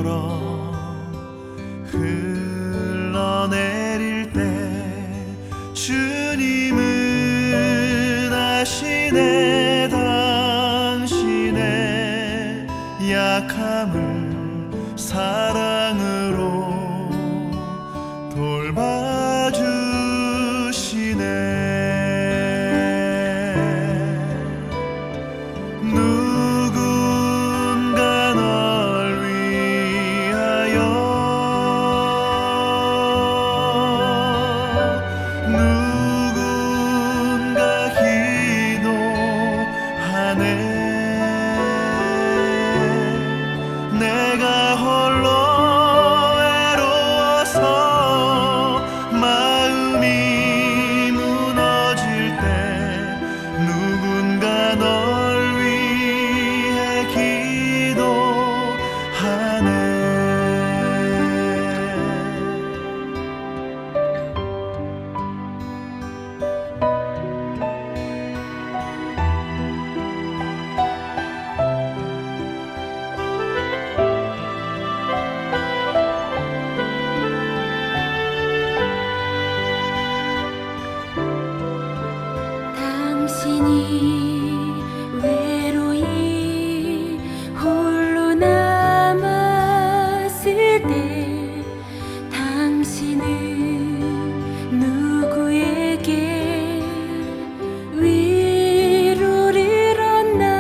불어 흘러내릴 때 주님은 아시네 당신의 약함을 사랑으로 돌봐주시네. 누군가 널 위하여 누군가 기도하네. 내가 홀로 외로워서 마음이 무너질 때 누군가 널 위해 기도하네. 당신이 외로이 홀로 남았을 때 당신은 누구에게 위로를 얻나.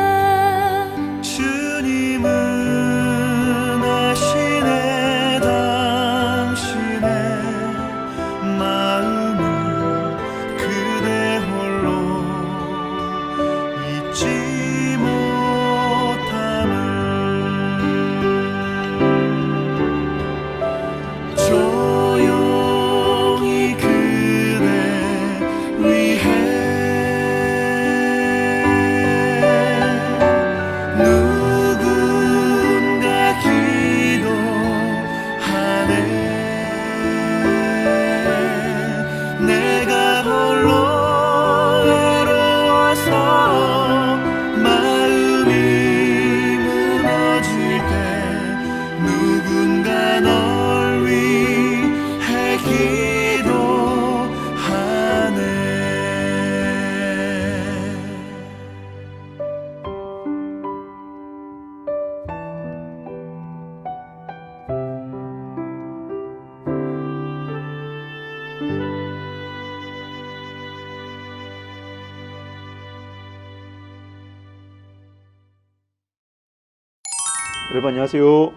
주님은 아시네 당신의 마음을 그대 홀로 잊지 못함을. 조용히 그대 위해 누군가 기도하네. 내가 홀로 외로워서 마음이 무너질 때 누군가 널 위해 기도하네. 여러분 안녕하세요.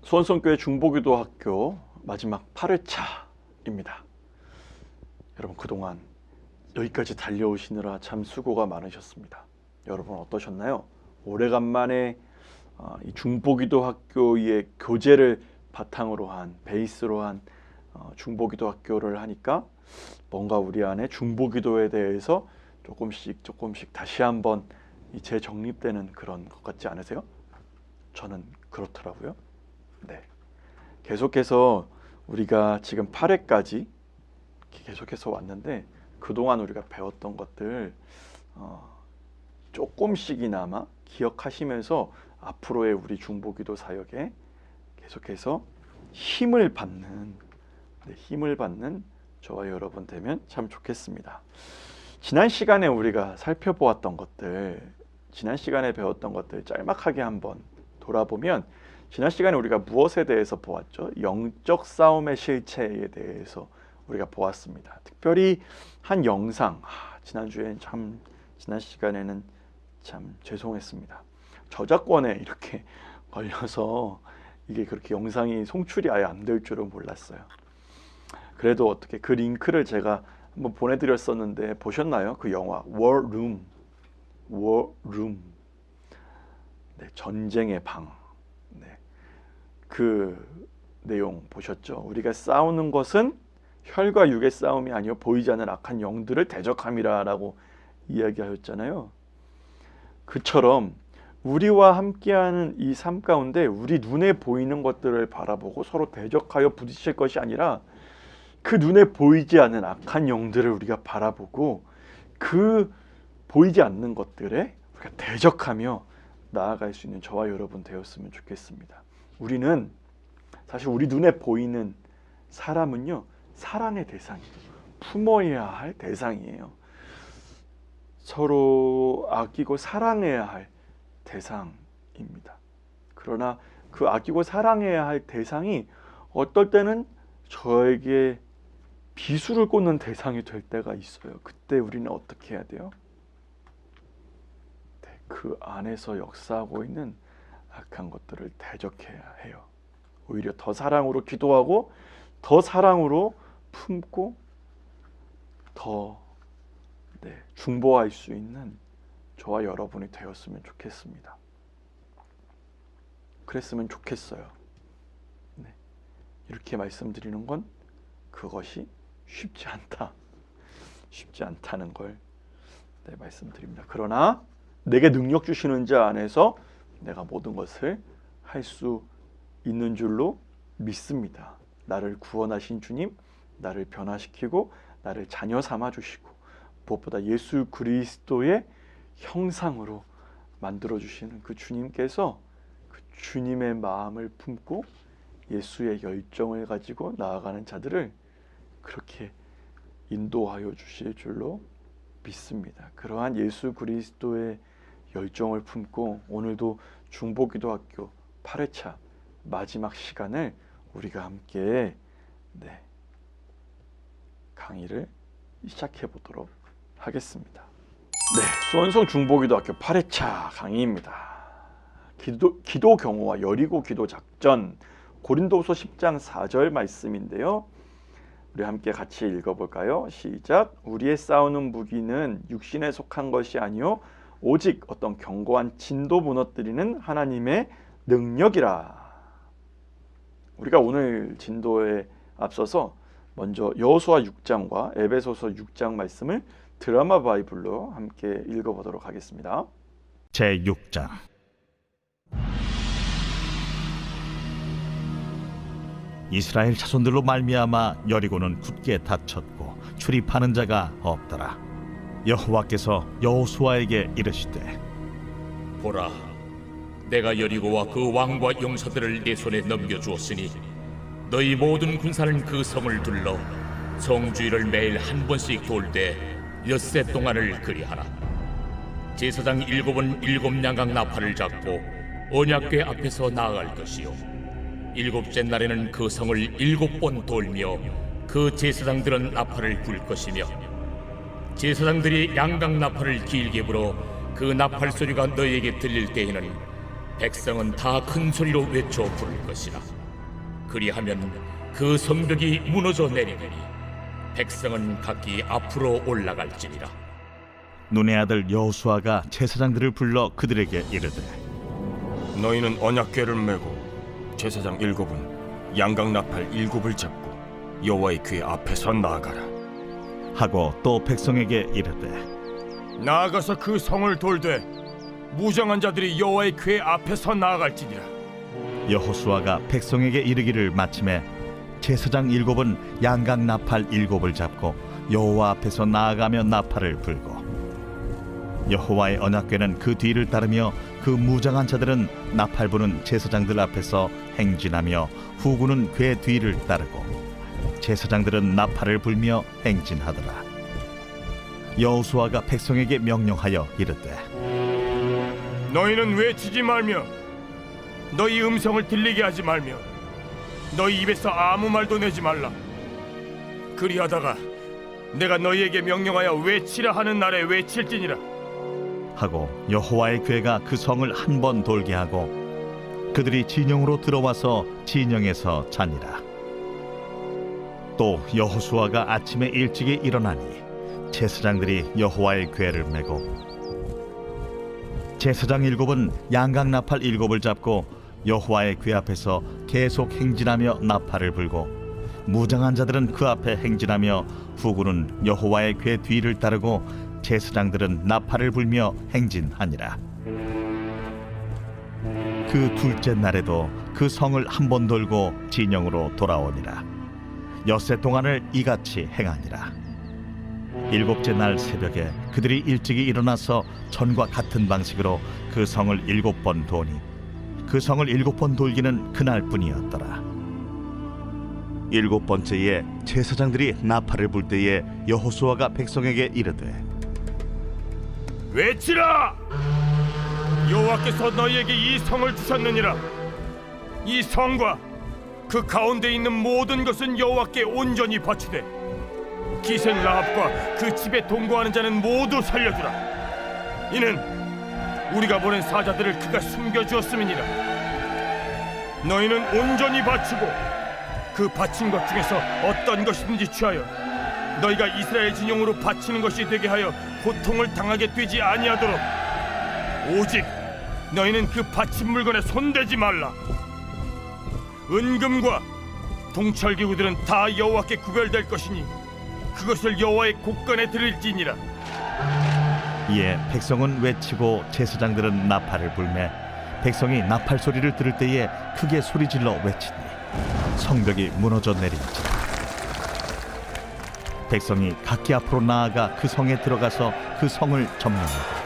수원성교회 중보기도학교 마지막 8회차입니다. 여러분 그동안 여기까지 달려오시느라 참 수고가 많으셨습니다. 여러분 어떠셨나요? 오래간만에 이 중보기도학교의 교재를 바탕으로 한 베이스로 한 중보기도학교를 하니까 뭔가 우리 안에 중보기도에 대해서 조금씩 다시 한번 재정립되는 그런 것 같지 않으세요? 저는 그렇더라고요. 네. 계속해서 우리가 지금 8회까지 계속해서 왔는데 그동안 우리가 배웠던 것들 조금씩이나마 기억하시면서 앞으로의 우리 중보기도 사역에 계속해서 힘을 받는 저와 여러분 되면 참 좋겠습니다. 지난 시간에 우리가 살펴보았던 것들, 지난 시간에 배웠던 것들 짤막하게 한번 돌아보면 지난 시간에 우리가 무엇에 대해서 보았죠? 영적 싸움의 실체에 대해서 우리가 보았습니다. 특별히 한 영상, 지난 시간에는 참 죄송했습니다. 저작권에 이렇게 걸려서 이게 그렇게 영상이 송출이 아예 안 될 줄은 몰랐어요. 그래도 어떻게 그 링크를 제가 한번 보내드렸었는데 보셨나요? 그 영화 워룸. 네, 전쟁의 방. 네, 그 내용 보셨죠? 우리가 싸우는 것은 혈과 육의 싸움이 아니요 보이지 않는 악한 영들을 대적함이라 라고 이야기하였잖아요. 그처럼 우리와 함께하는 이 삶 가운데 우리 눈에 보이는 것들을 바라보고 서로 대적하여 부딪힐 것이 아니라 그 눈에 보이지 않는 악한 영들을 우리가 바라보고 그 보이지 않는 것들에 우리가 대적하며 나아갈 수 있는 저와 여러분 되었으면 좋겠습니다. 우리는 사실 우리 눈에 보이는 사람은요, 사랑의 대상이에요. 품어야 할 대상이에요. 서로 아끼고 사랑해야 할 대상입니다. 그러나 그 아끼고 사랑해야 할 대상이 어떨 때는 저에게 비수를 꽂는 대상이 될 때가 있어요. 그때 우리는 어떻게 해야 돼요? 네, 그 안에서 역사하고 있는 악한 것들을 대적해야 해요. 오히려 더 사랑으로 기도하고 더 사랑으로 품고 더 중보할 수 있는 저와 여러분이 되었으면 좋겠습니다. 그랬으면 좋겠어요. 네. 이렇게 말씀드리는 건 그것이 쉽지 않다는 걸 말씀드립니다. 그러나 내게 능력 주시는 자 안에서 내가 모든 것을 할 수 있는 줄로 믿습니다. 나를 구원하신 주님, 나를 변화시키고 나를 자녀 삼아 주시고 무엇보다 예수 그리스도의 형상으로 만들어 주시는 그 주님께서 그 주님의 마음을 품고 예수의 열정을 가지고 나아가는 자들을 그렇게 인도하여 주실 줄로 믿습니다. 그러한 예수 그리스도의 열정을 품고 오늘도 중보기도학교 8회차 마지막 시간을 우리가 함께 강의를 시작해 보도록 하겠습니다. 네, 수원성 중보기도학교 8회차 강의입니다. 기도 경우와 여리고 기도 작전, 고린도후서 10장 4절 말씀인데요. 우리 함께 같이 읽어볼까요? 시작. 우리의 싸우는 무기는 육신에 속한 것이 아니요 오직 어떤 견고한 진도 무너뜨리는 하나님의 능력이라. 우리가 오늘 진도에 앞서서 먼저 여호수아 6장과 에베소서 6장 말씀을 드라마 바이블로 함께 읽어보도록 하겠습니다. 제6장. 이스라엘 자손들로 말미암아 여리고는 굳게 닫혔고 출입하는 자가 없더라. 여호와께서 여호수아에게 이르시되 보라, 내가 여리고와 그 왕과 용사들을 내 손에 넘겨주었으니 너희 모든 군사는 그 성을 둘러 성주의를 매일 한 번씩 돌되 엿새 동안을 그리하라. 제사장 7은 7 양각 나팔을 잡고 언약궤 앞에서 나아갈 것이요 7째 날에는 그 성을 7번 돌며 그 제사장들은 나팔을 불 것이며 제사장들이 양각 나팔을 길게 불어 그 나팔 소리가 너희에게 들릴 때에는 백성은 다 큰 소리로 외쳐 부를 것이라. 그리하면 그 성벽이 무너져 내리리니 백성은 각기 앞으로 올라갈지니라. 눈의 아들 여호수아가 제사장들을 불러 그들에게 이르되 너희는 언약궤를 메고 제사장 7은 양각 나팔 7을 잡고 여호와의 궤 앞에서 나아가라. 하고 또 백성에게 이르되 나아가서 그 성을 돌되 무장한 자들이 여호와의 궤 앞에서 나아갈지니라. 여호수아가 백성에게 이르기를 마침에 제사장 7은 양각 나팔 7을 잡고 여호와 앞에서 나아가며 나팔을 불고 여호와의 언약궤는 그 뒤를 따르며 그 무장한 자들은 나팔 부는 제사장들 앞에서 행진하며 후군은 궤 뒤를 따르고 제사장들은 나팔을 불며 행진하더라. 여호수아가 백성에게 명령하여 이르되 너희는 외치지 말며 너희 음성을 들리게 하지 말며 너희 입에서 아무 말도 내지 말라. 그리하다가 내가 너희에게 명령하여 외치라 하는 날에 외칠지니라. 하고 여호와의 궤가 그 성을 한 번 돌게 하고 그들이 진영으로 들어와서 진영에서 자니라. 또 여호수아가 아침에 일찍이 일어나니 제사장들이 여호와의 궤를 메고 제사장 7은 양각 나팔 7을 잡고 여호와의 궤 앞에서 계속 행진하며 나팔을 불고 무장한 자들은 그 앞에 행진하며 후군은 여호와의 궤 뒤를 따르고 제사장들은 나팔을 불며 행진하니라. 그 둘째 날에도 그 성을 한 번 돌고 진영으로 돌아오니라. 엿새 동안을 이같이 행하니라. 7째 날 새벽에 그들이 일찍이 일어나서 전과 같은 방식으로 그 성을 7번 도니 그 성을 7번 돌기는 그날뿐이었더라. 7번째에 제사장들이 나팔을 불 때에 여호수아가 백성에게 이르되 외치라! 여호와께서 너희에게 이 성을 주셨느니라. 이 성과 그 가운데 있는 모든 것은 여호와께 온전히 바치되 기생 라합과 그 집에 동거하는 자는 모두 살려주라. 이는 우리가 보낸 사자들을 그가 숨겨주었음이니라. 너희는 온전히 바치고 그 바친 것 중에서 어떤 것이든지 취하여 너희가 이스라엘 진영으로 바치는 것이 되게 하여 고통을 당하게 되지 아니하도록 오직 너희는 그 바친 물건에 손대지 말라. 은금과 동철기구들은 다 여호와께 구별될 것이니 그것을 여호와의 곳간에 드릴지니라. 이에 백성은 외치고 제사장들은 나팔을 불매 백성이 나팔 소리를 들을 때에 크게 소리질러 외치니 성벽이 무너져 내린지라. 백성이 각기 앞으로 나아가 그 성에 들어가서 그 성을 점령하고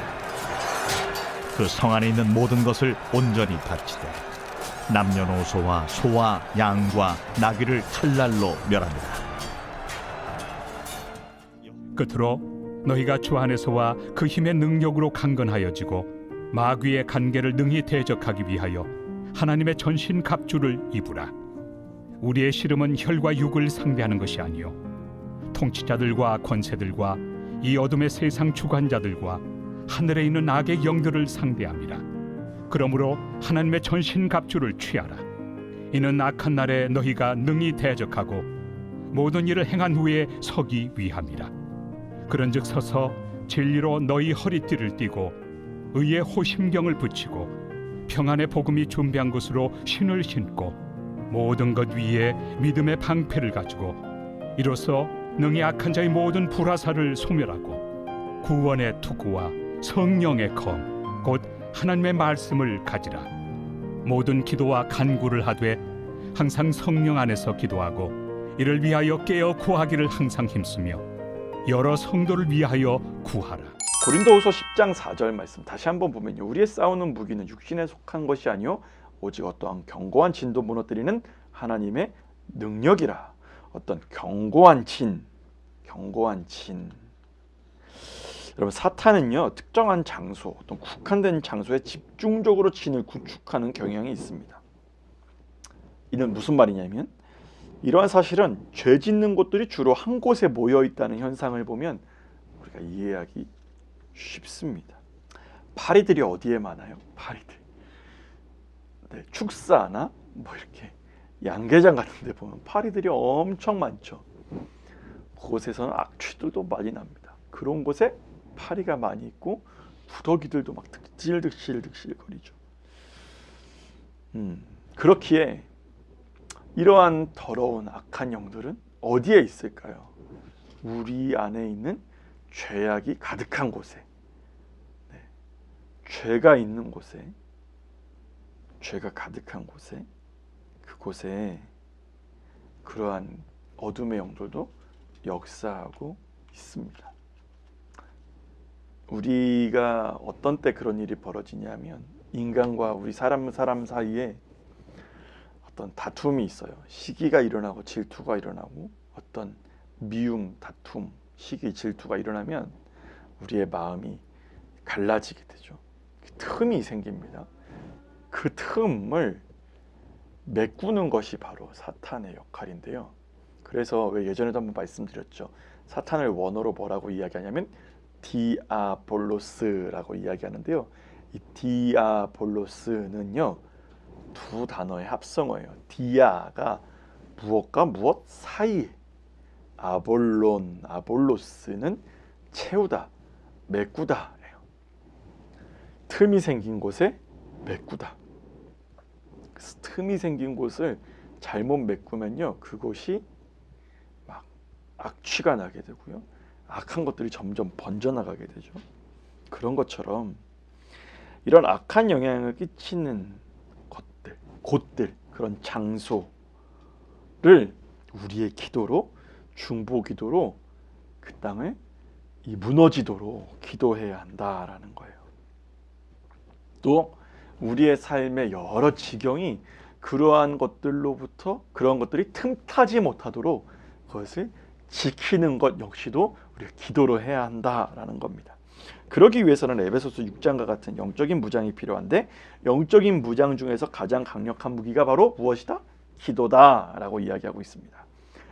그 성 안에 있는 모든 것을 온전히 바치되 남녀노소와 소와 양과 나귀를 칼날로 멸합니다. 끝으로 너희가 주 안에서와 그 힘의 능력으로 강건하여지고 마귀의 간계를 능히 대적하기 위하여 하나님의 전신 갑주를 입으라. 우리의 씨름은 혈과 육을 상대하는 것이 아니요 통치자들과 권세들과 이 어둠의 세상 주관자들과 하늘에 있는 악의 영들을 상대함이라. 그러므로 하나님의 전신 갑주를 취하라. 이는 악한 날에 너희가 능히 대적하고 모든 일을 행한 후에 서기 위함이라. 그런즉 서서 진리로 너희 허리띠를 띠고 의의 호심경을 붙이고 평안의 복음이 준비한 곳으로 신을 신고 모든 것 위에 믿음의 방패를 가지고 이로써 능히 악한 자의 모든 불화살을 소멸하고 구원의 투구와 성령의 검 곧 하나님의 말씀을 가지라. 모든 기도와 간구를 하되 항상 성령 안에서 기도하고 이를 위하여 깨어 구하기를 항상 힘쓰며 여러 성도를 위하여 구하라. 고린도후서 10장 4절 말씀 다시 한번 보면요, 우리의 싸우는 무기는 육신에 속한 것이 아니요 오직 어떠한 견고한 진도 무너뜨리는 하나님의 능력이라. 어떤 견고한 진. 여러분, 사탄은요 특정한 장소, 어떤 국한된 장소에 집중적으로 진을 구축하는 경향이 있습니다. 이는 무슨 말이냐면, 이러한 사실은 죄 짓는 곳들이 주로 한 곳에 모여 있다는 현상을 보면 우리가 이해하기 쉽습니다. 파리들이 어디에 많아요? 파리들. 네, 축사나 뭐 이렇게 양계장 같은 데 보면 파리들이 엄청 많죠. 그곳에서는 악취들도 많이 납니다. 그런 곳에 파리가 많이 있고 구더기들도 막 득실득실 거리죠. 그렇기에 이러한 더러운 악한 영들은 어디에 있을까요? 우리 안에 있는 죄악이 가득한 곳에, 네, 죄가 있는 곳에, 죄가 가득한 곳에, 그곳에 그러한 어둠의 영들도 역사하고 있습니다. 우리가 어떤 때 그런 일이 벌어지냐면, 인간과 우리 사람 사이에 어떤 다툼이 있어요. 시기가 일어나고 질투가 일어나고 어떤 미움, 다툼, 시기, 질투가 일어나면 우리의 마음이 갈라지게 되죠. 틈이 생깁니다. 그 틈을 메꾸는 것이 바로 사탄의 역할인데요. 그래서 왜 예전에도 한번 말씀드렸죠. 사탄을 원어로 뭐라고 이야기하냐면 디아볼로스라고 이야기하는데요. 이 디아볼로스는요 두 단어의 합성어예요. 디아가 무엇과 무엇 사이에, 아볼로스는 채우다, 메꾸다예요. 틈이 생긴 곳에 메꾸다. 틈이 생긴 곳을 잘못 메꾸면요 그곳이 막 악취가 나게 되고요, 악한 것들이 점점 번져나가게 되죠. 그런 것처럼 이런 악한 영향을 끼치는 곳들, 그런 장소를 우리의 기도로, 중보 기도로 그 땅을 무너지도록 기도해야 한다라는 거예요. 또 우리의 삶의 여러 지경이 그러한 것들로부터 그런 것들이 틈타지 못하도록 그것을 지키는 것 역시도 우리가 기도로 해야 한다라는 겁니다. 그러기 위해서는 에베소서 6장과 같은 영적인 무장이 필요한데 영적인 무장 중에서 가장 강력한 무기가 바로 무엇이다? 기도다라고 이야기하고 있습니다.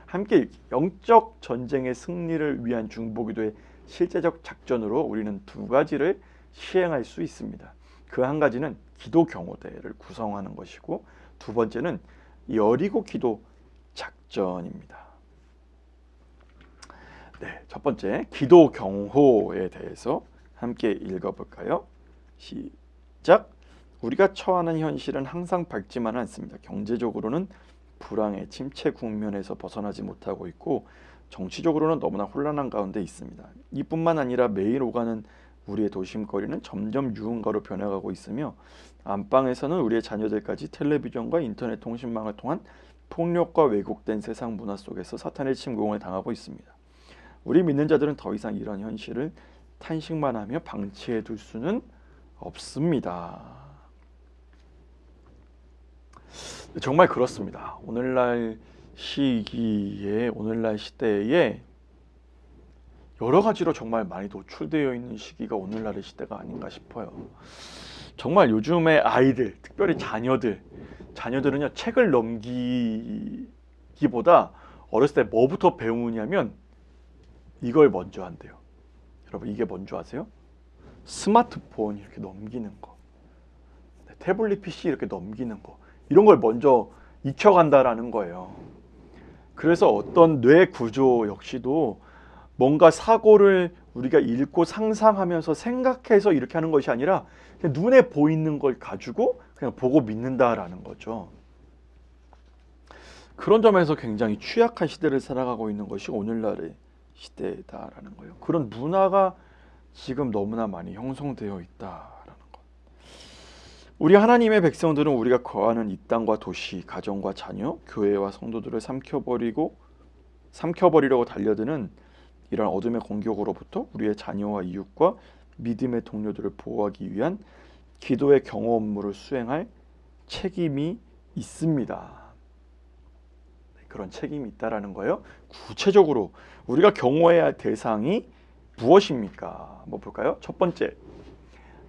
함께 영적 전쟁의 승리를 위한 중보기도의 실제적 작전으로 우리는 두 가지를 시행할 수 있습니다. 그 한 가지는 기도 경호대를 구성하는 것이고 두 번째는 여리고 기도 작전입니다. 네, 첫 번째 기도 경호에 대해서 함께 읽어볼까요? 시작. 우리가 처하는 현실은 항상 밝지만은 않습니다. 경제적으로는 불황의 침체 국면에서 벗어나지 못하고 있고 정치적으로는 너무나 혼란한 가운데 있습니다. 이뿐만 아니라 매일 오가는 우리의 도심거리는 점점 유흥가로 변해가고 있으며 안방에서는 우리의 자녀들까지 텔레비전과 인터넷 통신망을 통한 폭력과 왜곡된 세상 문화 속에서 사탄의 침공을 당하고 있습니다. 우리 믿는 자들은 더 이상 이런 현실을 탄식만 하며 방치해 둘 수는 없습니다. 정말 그렇습니다. 오늘날 시기에 오늘날 시대에 여러 가지로 정말 많이 노출되어 있는 시기가 오늘날의 시대가 아닌가 싶어요. 정말 요즘의 아이들, 특별히 자녀들은요 책을 넘기기보다 어렸을 때 뭐부터 배우냐면 이걸 먼저 한대요. 여러분 이게 뭔지 아세요? 스마트폰 이렇게 넘기는 거, 태블릿 PC 이렇게 넘기는 거, 이런 걸 먼저 익혀간다라는 거예요. 그래서 어떤 뇌 구조 역시도 뭔가 사고를 우리가 읽고 상상하면서 생각해서 이렇게 하는 것이 아니라 그냥 눈에 보이는 걸 가지고 그냥 보고 믿는다라는 거죠. 그런 점에서 굉장히 취약한 시대를 살아가고 있는 것이 오늘날의 시대다라는 거예요. 그런 문화가 지금 너무나 많이 형성되어 있다라는 것. 우리 하나님의 백성들은 우리가 거하는 이 땅과 도시, 가정과 자녀, 교회와 성도들을 삼켜버리려고 달려드는 이런 어둠의 공격으로부터 우리의 자녀와 이웃과 믿음의 동료들을 보호하기 위한 기도의 경호 업무를 수행할 책임이 있습니다. 그런 책임이 있다라는 거예요. 구체적으로 우리가 경호해야 할 대상이 무엇입니까? 한번 볼까요? 첫 번째,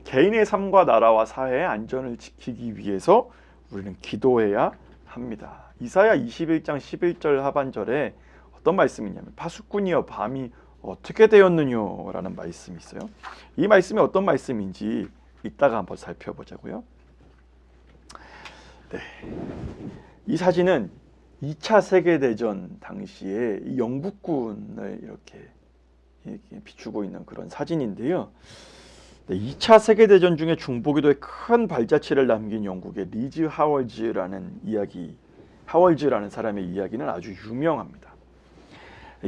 개인의 삶과 나라와 사회의 안전을 지키기 위해서 우리는 기도해야 합니다. 이사야 21장 11절 하반절에 어떤 말씀이 있냐면 파수꾼이여 밤이 어떻게 되었느냐 라는 말씀이 있어요. 이 말씀이 어떤 말씀인지 이따가 한번 살펴보자고요. 네. 이 사진은 2차 세계대전 당시에 이 영국군을 이렇게 비추고 있는 그런 사진인데요. 네, 2차 세계대전 중에 중보기도에 큰 발자취를 남긴 영국의 리즈 하월즈라는 사람의 이야기는 아주 유명합니다.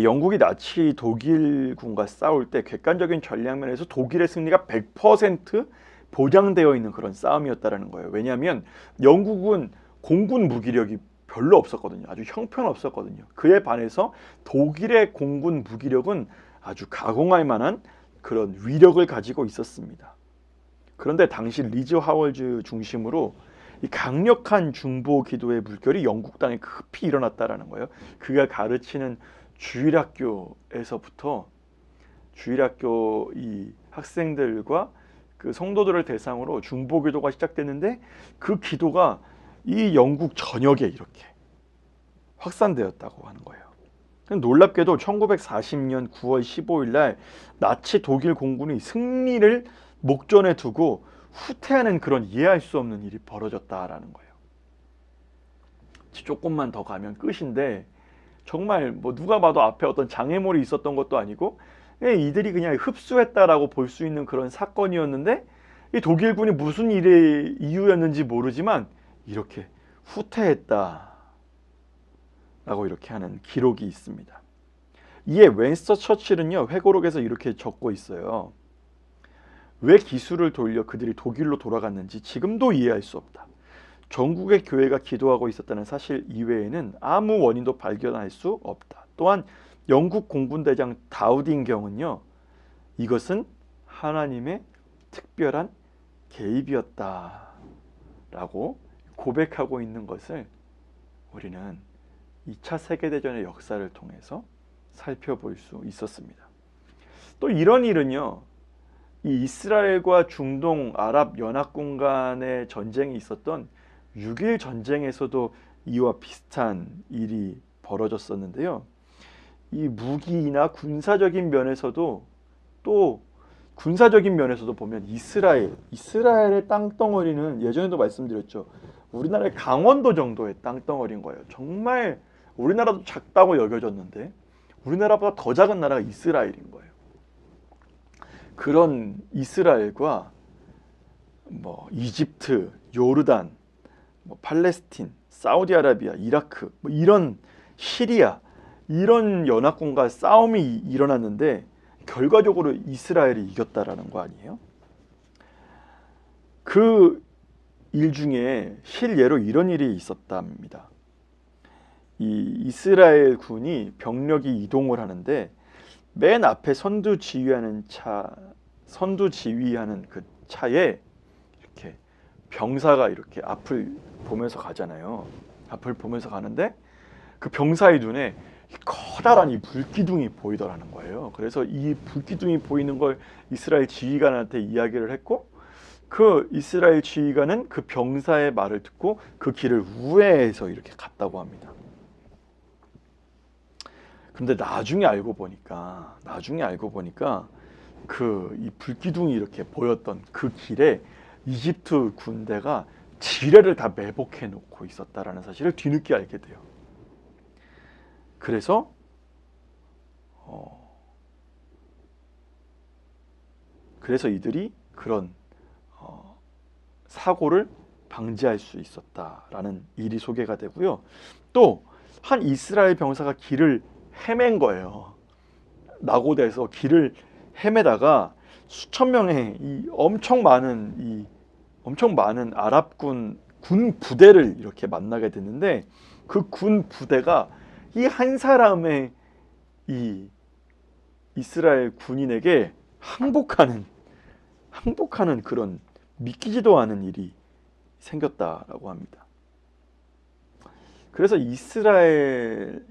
영국이 나치 독일군과 싸울 때 객관적인 전략면에서 독일의 승리가 100% 보장되어 있는 그런 싸움이었다는 거예요. 왜냐하면 영국은 공군 무기력이 별로 없었거든요. 아주 형편없었거든요. 그에 반해서 독일의 공군 무기력은 아주 가공할 만한 그런 위력을 가지고 있었습니다. 그런데 당시 리즈 하월즈 중심으로 이 강력한 중보 기도의 물결이 영국 땅에 급히 일어났다라는 거예요. 그가 가르치는 주일학교에서부터 주일학교 이 학생들과 그 성도들을 대상으로 중보 기도가 시작됐는데 그 기도가 이 영국 전역에 이렇게 확산되었다고 하는 거예요. 놀랍게도 1940년 9월 15일 날 나치 독일 공군이 승리를 목전에 두고 후퇴하는 그런 이해할 수 없는 일이 벌어졌다라는 거예요. 조금만 더 가면 끝인데 정말 뭐 누가 봐도 앞에 어떤 장애물이 있었던 것도 아니고 이들이 그냥 흡수했다라고 볼 수 있는 그런 사건이었는데 이 독일군이 무슨 일의 이유였는지 모르지만 이렇게 후퇴했다 라고 이렇게 하는 기록이 있습니다. 이에 웬스터 처칠은요 회고록에서 이렇게 적고 있어요. 왜 기술을 돌려 그들이 독일로 돌아갔는지 지금도 이해할 수 없다. 전국의 교회가 기도하고 있었다는 사실 이외에는 아무 원인도 발견할 수 없다. 또한 영국 공군대장 다우딩경은요 이것은 하나님의 특별한 개입이었다 라고 고백하고 있는 것을 우리는 2차 세계대전의 역사를 통해서 살펴볼 수 있었습니다. 또 이런 일은요, 이 이스라엘과 중동 아랍 연합군 간의 전쟁이 있었던 6.1 전쟁에서도 이와 비슷한 일이 벌어졌었는데요. 이 무기나 군사적인 면에서도 또 군사적인 면에서도 보면 이스라엘의 땅덩어리는 예전에도 말씀드렸죠. 우리나라의 강원도 정도의 땅덩어리인 거예요. 정말 우리나라도 작다고 여겨졌는데 우리나라보다 더 작은 나라가 이스라엘인 거예요. 그런 이스라엘과 뭐 이집트, 요르단, 뭐 팔레스틴, 사우디아라비아, 이라크, 뭐 이런 시리아 이런 연합군과 싸움이 일어났는데 결과적으로 이스라엘이 이겼다라는 거 아니에요? 그 일 중에 실예로 이런 일이 있었답니다. 이 이스라엘 군이 병력이 이동을 하는데 맨 앞에 선두 지휘하는 그 차에 이렇게 병사가 이렇게 앞을 보면서 가잖아요. 앞을 보면서 가는데 그 병사의 눈에 커다란 이 불기둥이 보이더라는 거예요. 그래서 이 불기둥이 보이는 걸 이스라엘 지휘관한테 이야기를 했고 그 이스라엘 지휘관은 그 병사의 말을 듣고 그 길을 우회해서 이렇게 갔다고 합니다. 근데 나중에 알고 보니까 그 이 불기둥이 이렇게 보였던 그 길에 이집트 군대가 지뢰를 다 매복해 놓고 있었다라는 사실을 뒤늦게 알게 돼요. 그래서 이들이 그런 사고를 방지할 수 있었다라는 일이 소개가 되고요. 또 한 이스라엘 병사가 길을 헤맨 거예요. 낙오대에서 길을 헤매다가 수천 명의 이 엄청 많은 아랍군 군 부대를 이렇게 만나게 됐는데 그 군 부대가 이 한 사람의 이 이스라엘 군인에게 항복하는 그런 믿기지도 않은 일이 생겼다라고 합니다. 그래서 이스라엘은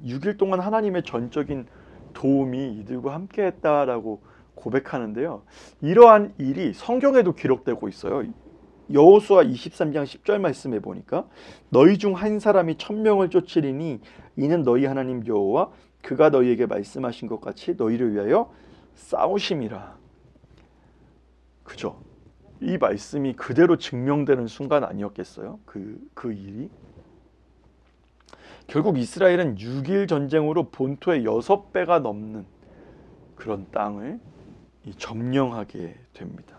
6일 동안 하나님의 전적인 도움이 이들과 함께했다라고 고백하는데요. 이러한 일이 성경에도 기록되고 있어요. 여호수아 23장 10절 말씀에 보니까 너희 중 한 사람이 1000명을 쫓으리니 이는 너희 하나님 여호와 그가 너희에게 말씀하신 것 같이 너희를 위하여 싸우심이라. 그죠? 이 말씀이 그대로 증명되는 순간 아니었겠어요? 그 일이? 결국 이스라엘은 6.1 전쟁으로 본토의 6배가 넘는 그런 땅을 점령하게 됩니다.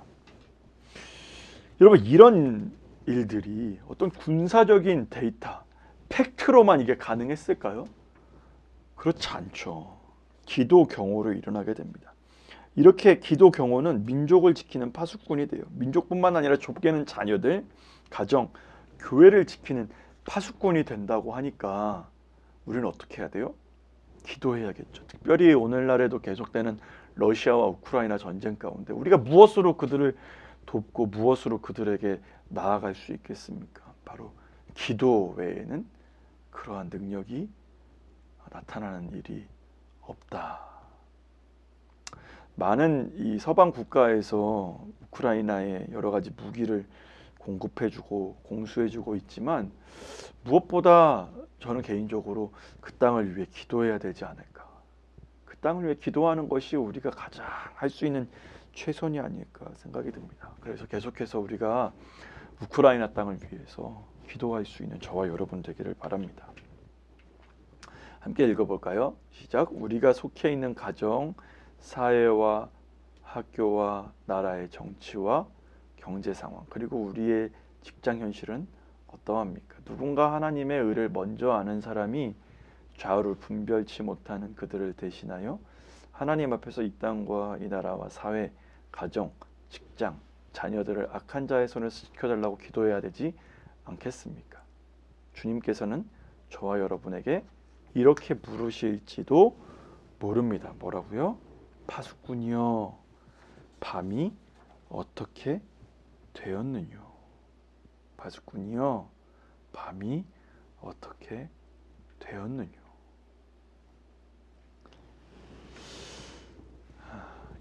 여러분, 이런 일들이 어떤 군사적인 데이터, 팩트로만 이게 가능했을까요? 그렇지 않죠. 기도 경호로 일어나게 됩니다. 이렇게 기도 경호는 민족을 지키는 파수꾼이 돼요. 민족뿐만 아니라 좁게는 자녀들, 가정, 교회를 지키는 파수꾼이 된다고 하니까 우리는 어떻게 해야 돼요? 기도해야겠죠. 특별히 오늘날에도 계속되는 러시아와 우크라이나 전쟁 가운데 우리가 무엇으로 그들을 돕고 무엇으로 그들에게 나아갈 수 있겠습니까? 바로 기도 외에는 그러한 능력이 나타나는 일이 없다. 많은 이 서방 국가에서 우크라이나에 여러 가지 무기를 공급해주고 공수해주고 있지만 무엇보다 저는 개인적으로 그 땅을 위해 기도해야 되지 않을까. 그 땅을 위해 기도하는 것이 우리가 가장 할 수 있는 최선이 아닐까 생각이 듭니다. 그래서 계속해서 우리가 우크라이나 땅을 위해서 기도할 수 있는 저와 여러분 되기를 바랍니다. 함께 읽어볼까요? 시작. 우리가 속해 있는 가정, 사회와 학교와 나라의 정치와 경제 상황, 그리고 우리의 직장 현실은 어떠합니까? 누군가 하나님의 의를 먼저 아는 사람이 좌우를 분별치 못하는 그들을 대신하여 하나님 앞에서 이 땅과 이 나라와 사회, 가정, 직장, 자녀들을 악한 자의 손을 지켜달라고 기도해야 되지 않겠습니까? 주님께서는 저와 여러분에게 이렇게 물으실지도 모릅니다. 뭐라고요? 파수꾼이여, 밤이 어떻게 되었느냐? 파수꾼이여 밤이 어떻게 되었느냐.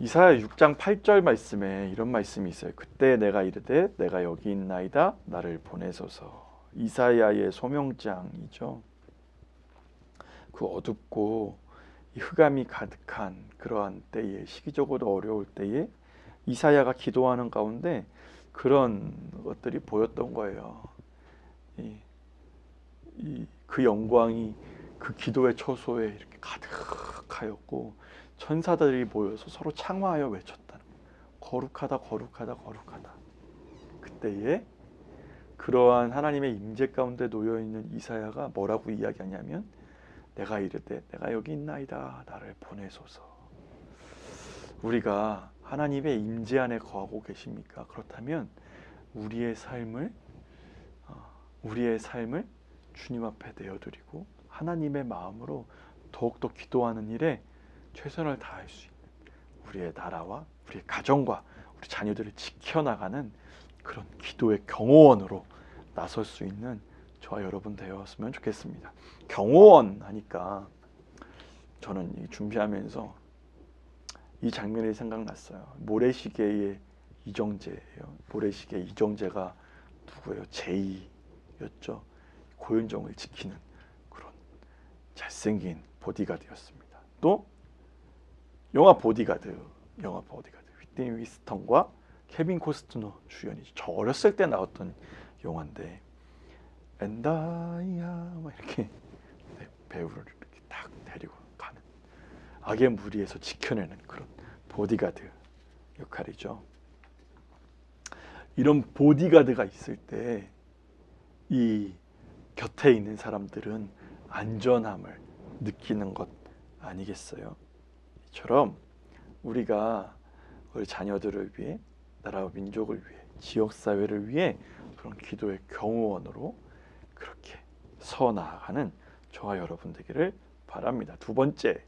이사야 6장 8절 말씀에 이런 말씀이 있어요. 그때 내가 이르되 내가 여기 있나이다 나를 보내소서. 이사야의 소명장이죠. 그 어둡고 이 흑암이 가득한 그러한 때에, 시기적으로 어려울 때에 이사야가 기도하는 가운데 그런 것들이 보였던 거예요. 그 영광이 그 기도의 처소에 이렇게 가득하였고 천사들이 모여서 서로 창화하여 외쳤다는 거예요. 거룩하다, 거룩하다, 거룩하다. 그때에 그러한 하나님의 임재 가운데 놓여 있는 이사야가 뭐라고 이야기하냐면 내가 이르되 내가 여기 있나이다 나를 보내소서. 우리가 하나님의 임재 안에 거하고 계십니까? 그렇다면 우리의 삶을 주님 앞에 내어드리고 하나님의 마음으로 더욱더 기도하는 일에 최선을 다할 수 있는, 우리의 나라와 우리의 가정과 우리 자녀들을 지켜나가는 그런 기도의 경호원으로 나설 수 있는 저와 여러분 되었으면 좋겠습니다. 경호원 하니까 저는 준비하면서 이 장면이 생각났어요. 모래시계의 이정재예요. 모래시계 이정재가 누구예요? 제이였죠. 고윤정을 지키는 그런 잘생긴 보디가드였습니다. 또 영화 보디가드 휘트니 휴스턴과 케빈 코스트너 주연이죠. 저 어렸을 때 나왔던 영화인데 엔다이야 막 이렇게 배우를 이렇게 딱 데리고 가는 악의 무리에서 지켜내는 그런 보디가드 역할이죠. 이런 보디가드가 있을 때 이 곁에 있는 사람들은 안전함을 느끼는 것 아니겠어요? 이처럼 우리가 우리 자녀들을 위해, 나라와 민족을 위해, 지역사회를 위해 그런 기도의 경호원으로 그렇게 서 나아가는 저와 여러분 되기를 바랍니다. 두 번째,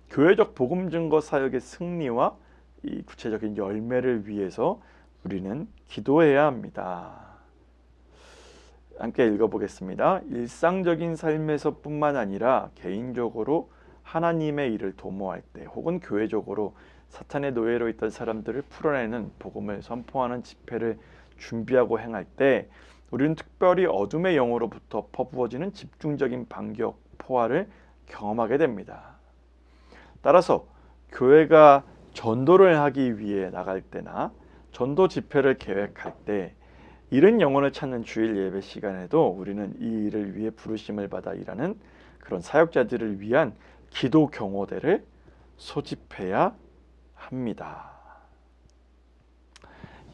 교회적 복음 증거 사역의 승리와 이 구체적인 열매를 위해서 우리는 기도해야 합니다. 함께 읽어보겠습니다. 일상적인 삶에서뿐만 아니라 개인적으로 하나님의 일을 도모할 때 혹은 교회적으로 사탄의 노예로 있던 사람들을 풀어내는 복음을 선포하는 집회를 준비하고 행할 때 우리는 특별히 어둠의 영으로부터 퍼부어지는 집중적인 반격, 포화를 경험하게 됩니다. 따라서 교회가 전도를 하기 위해 나갈 때나 전도 집회를 계획할 때 잃은 영혼을 찾는 주일 예배 시간에도 우리는 이 일을 위해 부르심을 받아 일하는 그런 사역자들을 위한 기도 경호대를 소집해야 합니다.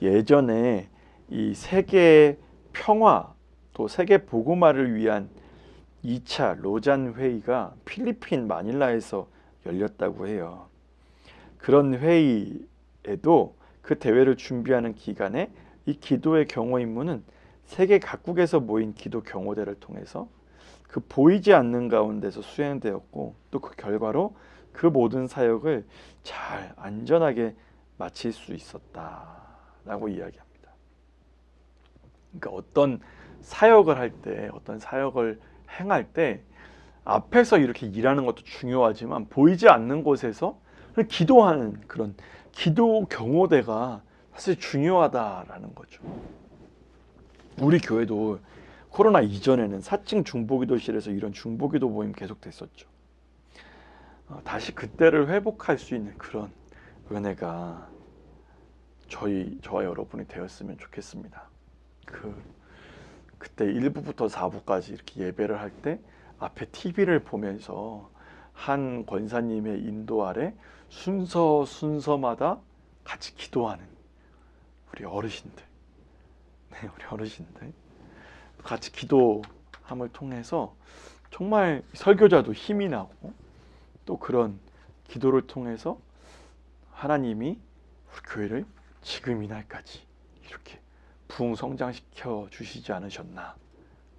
예전에 이 세계 평화 또 세계 복음화를 위한 2차 로잔 회의가 필리핀 마닐라에서 열렸다고 해요. 그런 회의에도 그 대회를 준비하는 기간에 이 기도의 경호 임무는 세계 각국에서 모인 기도 경호대를 통해서 그 보이지 않는 가운데서 수행되었고 또 그 결과로 그 모든 사역을 잘 안전하게 마칠 수 있었다라고 이야기합니다. 그러니까 어떤 사역을 할 때, 어떤 사역을 행할 때 앞에서 이렇게 일하는 것도 중요하지만 보이지 않는 곳에서 기도하는 그런 기도 경호대가 사실 중요하다라는 거죠. 우리 교회도 코로나 이전에는 4층 중보기도실에서 이런 중보기도 모임 계속됐었죠. 다시 그때를 회복할 수 있는 그런 은혜가 저와 여러분이 되었으면 좋겠습니다. 그때 1부부터 4부까지 이렇게 예배를 할 때 앞에 TV를 보면서 한 권사님의 인도 아래 순서마다 같이 기도하는 우리 어르신들, 우리 어르신들 같이 기도함을 통해서 정말 설교자도 힘이 나고 또 그런 기도를 통해서 하나님이 우리 교회를 지금 이날까지 이렇게 부흥성장시켜 주시지 않으셨나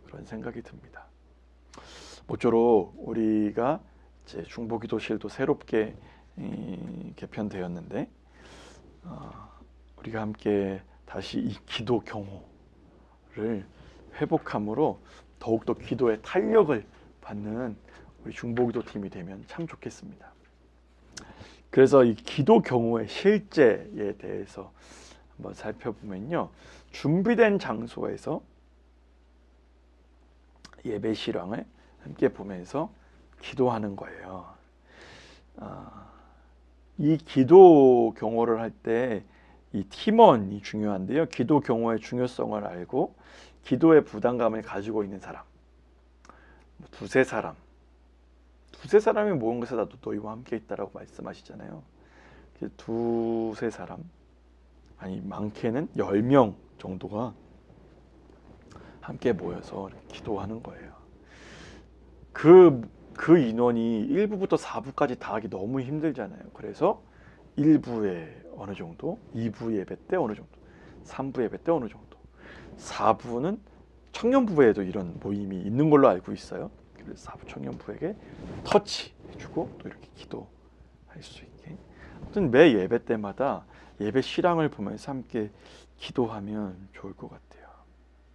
그런 생각이 듭니다. 모쪼록 우리가 이제 중보기도실도 새롭게 개편되었는데 우리가 함께 다시 이 기도 경호를 회복함으로 더욱더 기도의 탄력을 받는 우리 중보기도 팀이 되면 참 좋겠습니다. 그래서 이 기도 경호의 실제에 대해서 한번 살펴보면요, 준비된 장소에서 예배 실황을 함께 보면서 기도하는 거예요. 이 기도 경호를 할 때 이 팀원이 중요한데요. 기도 경호의 중요성을 알고 기도의 부담감을 가지고 있는 사람, 두세 사람이 모은 것에 나도 너희와 함께 있다라고 말씀하시잖아요. 두세 사람, 아니 많게는 10명 정도가 함께 모여서 기도하는 거예요. 그 인원이 1부부터 4부까지 다 하기 너무 힘들잖아요. 그래서 1부에 어느 정도, 2부 예배 때 어느 정도, 3부 예배 때 어느 정도, 4부는 청년부에도 이런 모임이 있는 걸로 알고 있어요. 그래서 4부 청년부에게 터치해주고 또 이렇게 기도할 수 있게. 아무튼 매 예배 때마다 예배 실황을 보면서 함께 기도하면 좋을 것 같아요.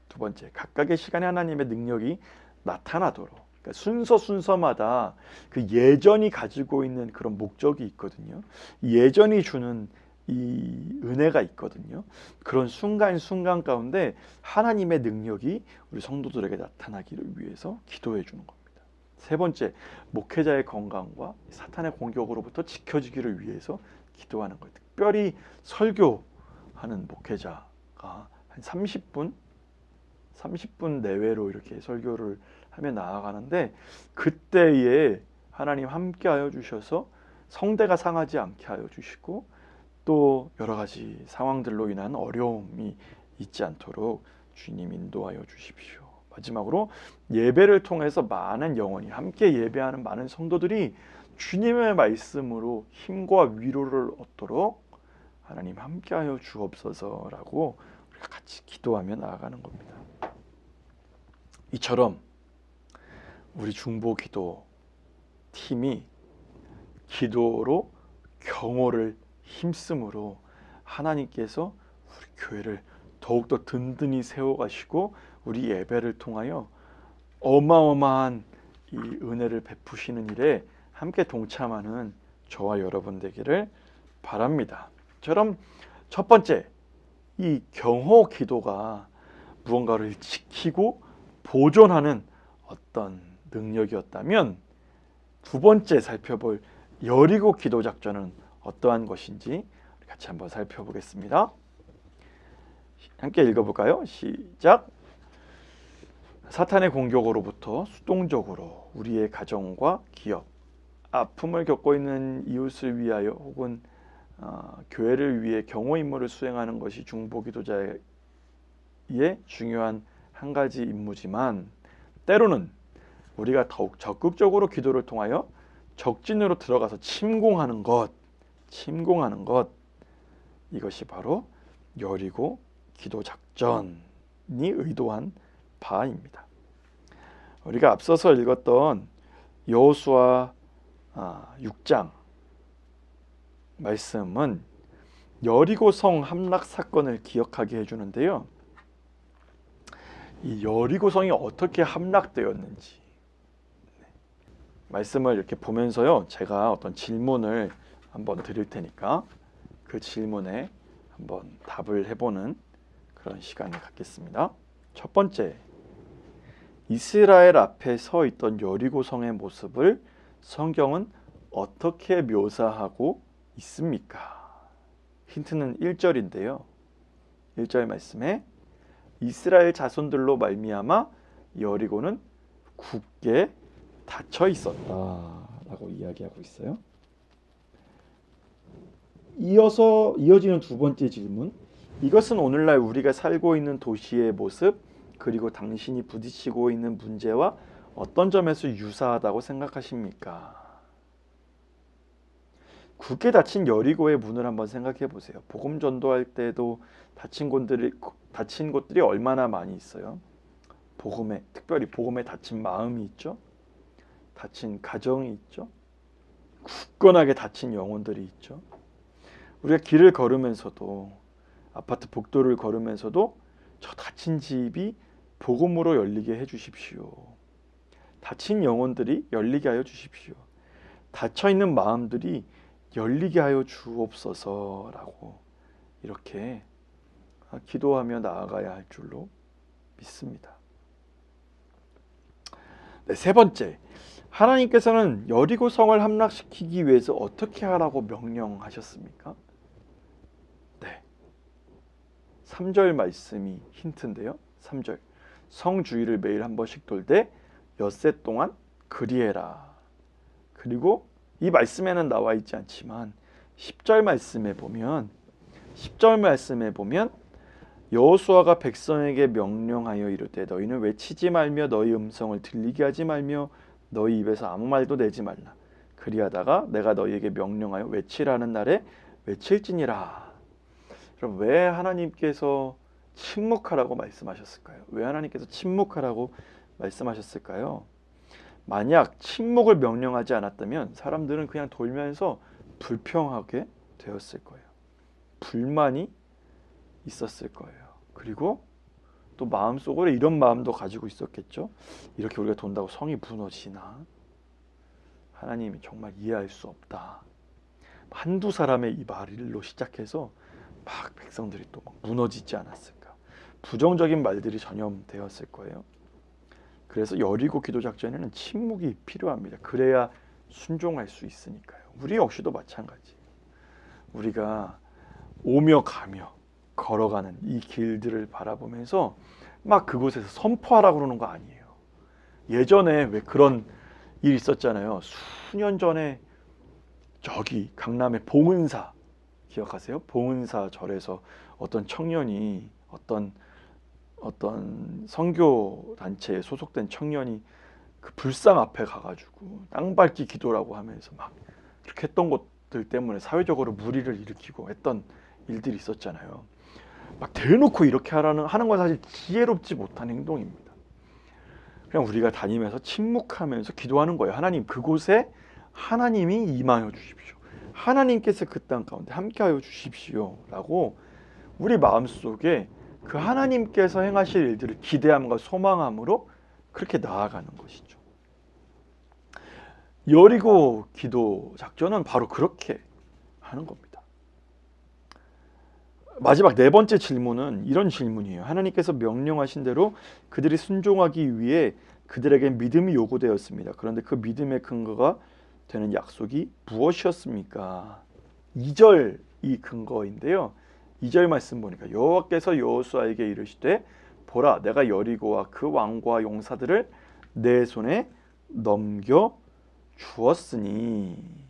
두 번째, 각각의 시간에 하나님의 능력이 나타나도록. 그러니까 순서마다 그 예전이 가지고 있는 그런 목적이 있거든요. 예전이 주는 이 은혜가 있거든요. 그런 순간 가운데 하나님의 능력이 우리 성도들에게 나타나기를 위해서 기도해 주는 겁니다. 세 번째, 목회자의 건강과 사탄의 공격으로부터 지켜지기를 위해서 기도하는 거예요. 특별히 설교하는 목회자가 한 30분 내외로 이렇게 설교를 하며 나아가는데, 그때에 하나님 함께하여 주셔서 성대가 상하지 않게 하여 주시고 또 여러 가지 상황들로 인한 어려움이 있지 않도록 주님 인도하여 주십시오. 마지막으로 예배를 통해서 많은 영혼이 함께 예배하는 많은 성도들이 주님의 말씀으로 힘과 위로를 얻도록 하나님 함께하여 주옵소서라고 우리가 같이 기도하며 나아가는 겁니다. 이처럼 우리 중보기도 팀이 기도로 경호를 힘쓰므로 하나님께서 우리 교회를 더욱더 든든히 세워가시고 우리 예배를 통하여 어마어마한 이 은혜를 베푸시는 일에 함께 동참하는 저와 여러분 되기를 바랍니다. 저럼 첫 번째, 이 경호 기도가 무언가를 지키고 보존하는 어떤 능력이었다면, 두 번째 살펴볼 여리고 기도 작전은 어떠한 것인지 같이 한번 살펴보겠습니다. 함께 읽어볼까요? 시작. 사탄의 공격으로부터 수동적으로 우리의 가정과 기업, 아픔을 겪고 있는 이웃을 위하여 혹은 교회를 위해 경호 임무를 수행하는 것이 중보기도자의 중요한 한 가지 임무지만, 때로는 우리가 더욱 적극적으로 기도를 통하여 적진으로 들어가서 침공하는 것, 이것이 바로 여리고 기도 작전이 의도한 바입니다. 우리가 앞서서 읽었던 여호수아 6장 말씀은 여리고 성 함락 사건을 기억하게 해주는데요. 이 여리고 성이 어떻게 함락되었는지 말씀을 이렇게 보면서요, 제가 어떤 질문을 한번 드릴 테니까 그 질문에 한번 답을 해보는 그런 시간을 갖겠습니다. 첫 번째, 이스라엘 앞에 서 있던 여리고 성의 모습을 성경은 어떻게 묘사하고 있습니까? 힌트는 1절인데요. 1절 말씀에 이스라엘 자손들로 말미암아 여리고는 굳게 닫혀 있었다라고 이야기하고 있어요. 이어지는 두 번째 질문, 이것은 오늘날 우리가 살고 있는 도시의 모습 그리고 당신이 부딪히고 있는 문제와 어떤 점에서 유사하다고 생각하십니까? 굳게 닫힌 여리고의 문을 한번 생각해 보세요. 복음 전도할 때도 닫힌 곳들이 얼마나 많이 있어요. 특별히 복음에 닫힌 마음이 있죠. 닫힌 가정이 있죠. 굳건하게 닫힌 영혼들이 있죠. 우리가 길을 걸으면서도, 아파트 복도를 걸으면서도 저 닫힌 집이 복음으로 열리게 해 주십시오. 닫힌 영혼들이 열리게 하여 주십시오. 닫혀 있는 마음들이 열리게 하여 주옵소서라고 이렇게 기도하며 나아가야 할 줄로 믿습니다. 네, 세 번째, 하나님께서는 여리고 성을 함락시키기 위해서 어떻게 하라고 명령하셨습니까? 네, 3절 말씀이 힌트인데요. 3절, 성 주위를 매일 한 번씩 돌되 엿새 동안 그리해라. 그리고 이 말씀에는 나와 있지 않지만 10절 말씀에 보면 여호수아가 백성에게 명령하여 이르되 너희는 외치지 말며 너희 음성을 들리게 하지 말며 너희 입에서 아무 말도 내지 말라. 그리하다가 내가 너희에게 명령하여 외치라는 날에 외칠지니라. 그럼 왜 하나님께서 침묵하라고 말씀하셨을까요? 왜 하나님께서 침묵하라고 말씀하셨을까요? 만약 침묵을 명령하지 않았다면 사람들은 그냥 돌면서 불평하게 되었을 거예요. 불만이 있었을 거예요. 그리고 또 마음속으로 이런 마음도 가지고 있었겠죠. 이렇게 우리가 돈다고 성이 무너지나? 하나님이 정말 이해할 수 없다. 한두 사람의 이 말로 시작해서 막 백성들이 또 막 무너지지 않았을까? 부정적인 말들이 전염되었을 거예요. 그래서 여리고 기도 작전에는 침묵이 필요합니다. 그래야 순종할 수 있으니까요. 우리 역시도 마찬가지. 우리가 오며 가며 걸어가는 이 길들을 바라보면서 막 그곳에서 선포하라고 그러는 거 아니에요. 예전에 왜 그런 일이 있었잖아요. 수년 전에 저기 강남의 봉은사 기억하세요? 봉은사 절에서 어떤 청년이 어떤 선교 단체에 소속된 청년이 그 불상 앞에 가가지고 땅밟기 기도라고 하면서 막 이렇게 했던 것들 때문에 사회적으로 물의를 일으키고 했던 일들이 있었잖아요. 막 대놓고 이렇게 하는 건 사실 지혜롭지 못한 행동입니다. 그냥 우리가 다니면서 침묵하면서 기도하는 거예요. 하나님, 그곳에 하나님이 임하여 주십시오. 하나님께서 그 땅 가운데 함께하여 주십시오 라고 우리 마음속에 그 하나님께서 행하실 일들을 기대함과 소망함으로 그렇게 나아가는 것이죠. 여리고 기도 작전은 바로 그렇게 하는 겁니다. 마지막 네 번째 질문은 이런 질문이에요. 하나님께서 명령하신 대로 그들이 순종하기 위해 그들에게 믿음이 요구되었습니다. 그런데 그 믿음의 근거가 되는 약속이 무엇이었습니까? 2절이 근거인데요. 2절 말씀 보니까 여호와께서 여호수아에게 이르시되 보라 내가 여리고와 그 왕과 용사들을 내 손에 넘겨 주었으니.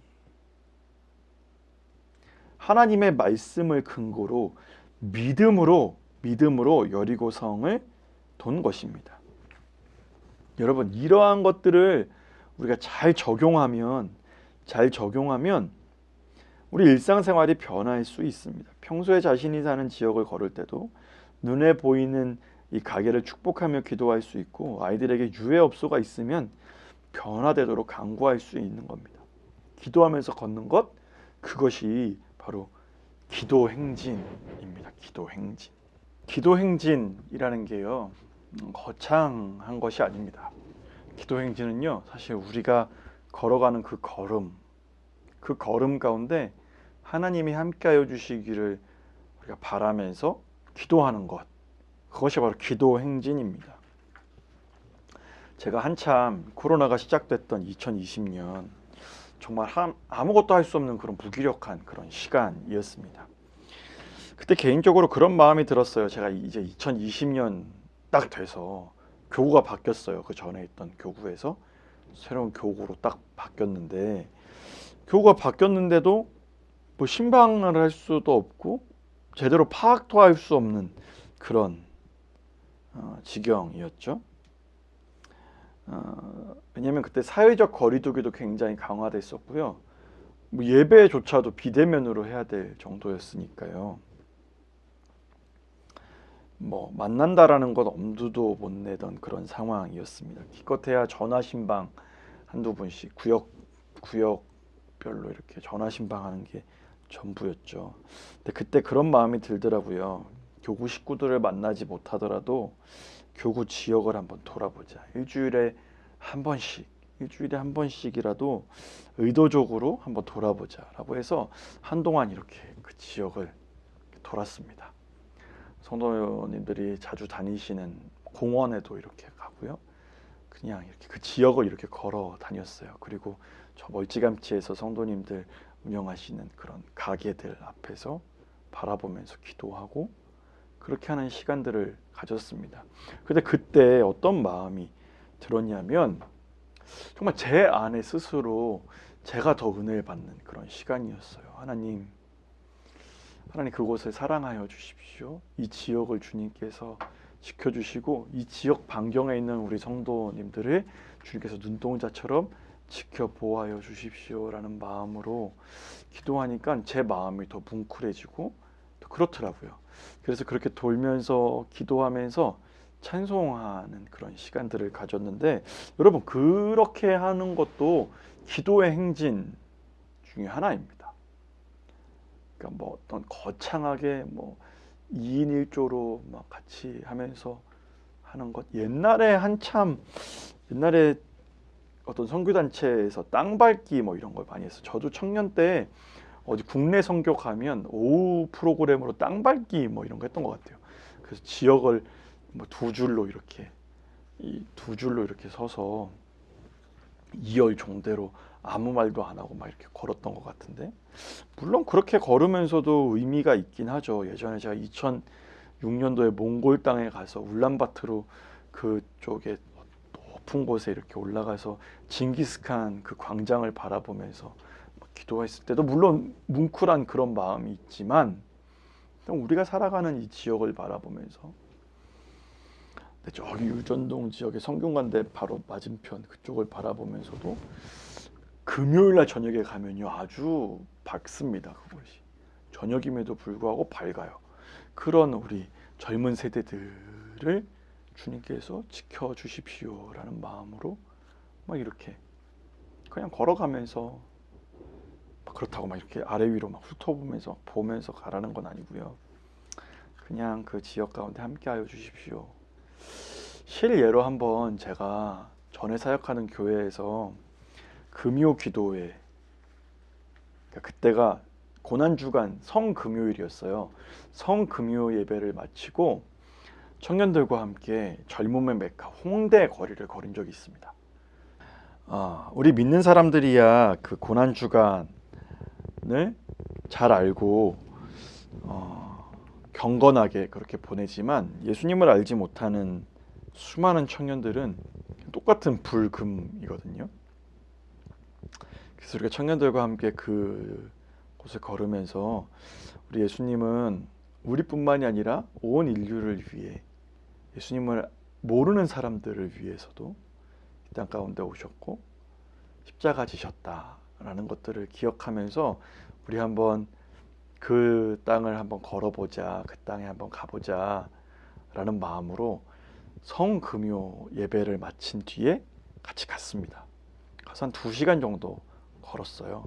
하나님의 말씀을 근거로 믿음으로 여리고 성을 돈 것입니다. 여러분, 이러한 것들을 우리가 잘 적용하면 우리 일상생활이 변할 수 있습니다. 평소에 자신이 사는 지역을 걸을 때도 눈에 보이는 이 가게를 축복하며 기도할 수 있고, 아이들에게 유해업소가 있으면 변화되도록 간구할 수 있는 겁니다. 기도하면서 걷는 것, 그것이 바로 기도 행진입니다. 기도 행진. 기도 행진이라는 게요, 거창한 것이 아닙니다. 기도 행진은요, 사실 우리가 걸어가는 그 걸음 가운데 하나님이 함께하여 주시기를 우리가 바라면서 기도하는 것, 그것이 바로 기도 행진입니다. 제가 한참 코로나가 시작됐던 2020년 정말 아무것도 할 수 없는 그런 무기력한 그런 시간이었습니다. 그때 개인적으로 그런 마음이 들었어요. 제가 이제 2020년 딱 돼서 교구가 바뀌었어요. 그 전에 있던 교구에서 새로운 교구로 딱 바뀌었는데, 교구가 바뀌었는데도 뭐 신방을 할 수도 없고 제대로 파악도 할 수 없는 그런 지경이었죠. 왜냐하면 그때 사회적 거리두기도 굉장히 강화됐었고요. 뭐 예배조차도 비대면으로 해야 될 정도였으니까요. 뭐 만난다라는 것 엄두도 못 내던 그런 상황이었습니다. 기껏해야 전화 신방 한두 분씩 구역별로 이렇게 전화 신방하는 게 전부였죠. 근데 그때 그런 마음이 들더라고요. 교구 식구들을 만나지 못하더라도 교구 지역을 한번 돌아보자. 일주일에 한 번씩이라도 의도적으로 한번 돌아보자라고 해서 한동안 이렇게 그 지역을 돌았습니다. 성도님들이 자주 다니시는 공원에도 이렇게 가고요. 그냥 이렇게 그 지역을 이렇게 걸어 다녔어요. 그리고 저 멀찌감치에서 성도님들 운영하시는 그런 가게들 앞에서 바라보면서 기도하고 그렇게 하는 시간들을 가졌습니다. 근데 그때 어떤 마음이 들었냐면 정말 제 안에 스스로 제가 더 은혜를 받는 그런 시간이었어요. 하나님 그곳을 사랑하여 주십시오. 이 지역을 주님께서 지켜주시고 이 지역 반경에 있는 우리 성도님들을 주님께서 눈동자처럼 지켜보아여 주십시오라는 마음으로 기도하니까 제 마음이 더 뭉클해지고 또 그렇더라고요. 그래서 그렇게 돌면서 기도하면서 찬송하는 그런 시간들을 가졌는데 여러분 그렇게 하는 것도 기도의 행진 중에 하나입니다. 그러니까 뭐 어떤 거창하게 뭐 2인 1조로 막 같이 하면서 하는 것 옛날에 어떤 선교단체에서 땅 밟기 뭐 이런 걸 많이 했어요. 저도 청년 때 어디 국내 선교 가면 오후 프로그램으로 땅 밟기 뭐 이런 거 했던 것 같아요. 그래서 지역을 뭐 두 줄로 이렇게 서서 2열 종대로 아무 말도 안 하고 막 이렇게 걸었던 것 같은데 물론 그렇게 걸으면서도 의미가 있긴 하죠. 예전에 제가 2006년도에 몽골 땅에 가서 울란바토르 그쪽에 높은 곳에 이렇게 올라가서 징기스칸 그 광장을 바라보면서 기도했을 때도 물론 뭉클한 그런 마음이 있지만 우리가 살아가는 이 지역을 바라보면서 저기 유전동 지역의 성균관대 바로 맞은편 그쪽을 바라보면서도 금요일날 저녁에 가면요 아주 밝습니다. 그곳이 저녁임에도 불구하고 밝아요. 그런 우리 젊은 세대들을 주님께서 지켜주십시오라는 마음으로 막 이렇게 그냥 걸어가면서 그렇다고 막 이렇게 아래 위로 막 훑어보면서 보면서 가라는 건 아니고요. 그냥 그 지역 가운데 함께하여 주십시오. 실예로 한번 제가 전에 사역하는 교회에서 금요 기도회 그때가 고난주간 성금요일이었어요. 성금요 예배를 마치고 청년들과 함께 젊음의 메카 홍대 거리를 걸은 적이 있습니다. 우리 믿는 사람들이야 그 고난주간을 잘 알고 경건하게 그렇게 보내지만 예수님을 알지 못하는 수많은 청년들은 똑같은 불금이거든요. 그래서 우리가 청년들과 함께 그 곳을 걸으면서 우리 예수님은 우리뿐만이 아니라 온 인류를 위해 예수님을 모르는 사람들을 위해서도 이 땅 가운데 오셨고 십자가 지셨다라는 것들을 기억하면서 우리 한번 그 땅을 한번 걸어보자, 그 땅에 한번 가보자 라는 마음으로 성금요 예배를 마친 뒤에 같이 갔습니다. 가서 한 2시간 정도 걸었어요.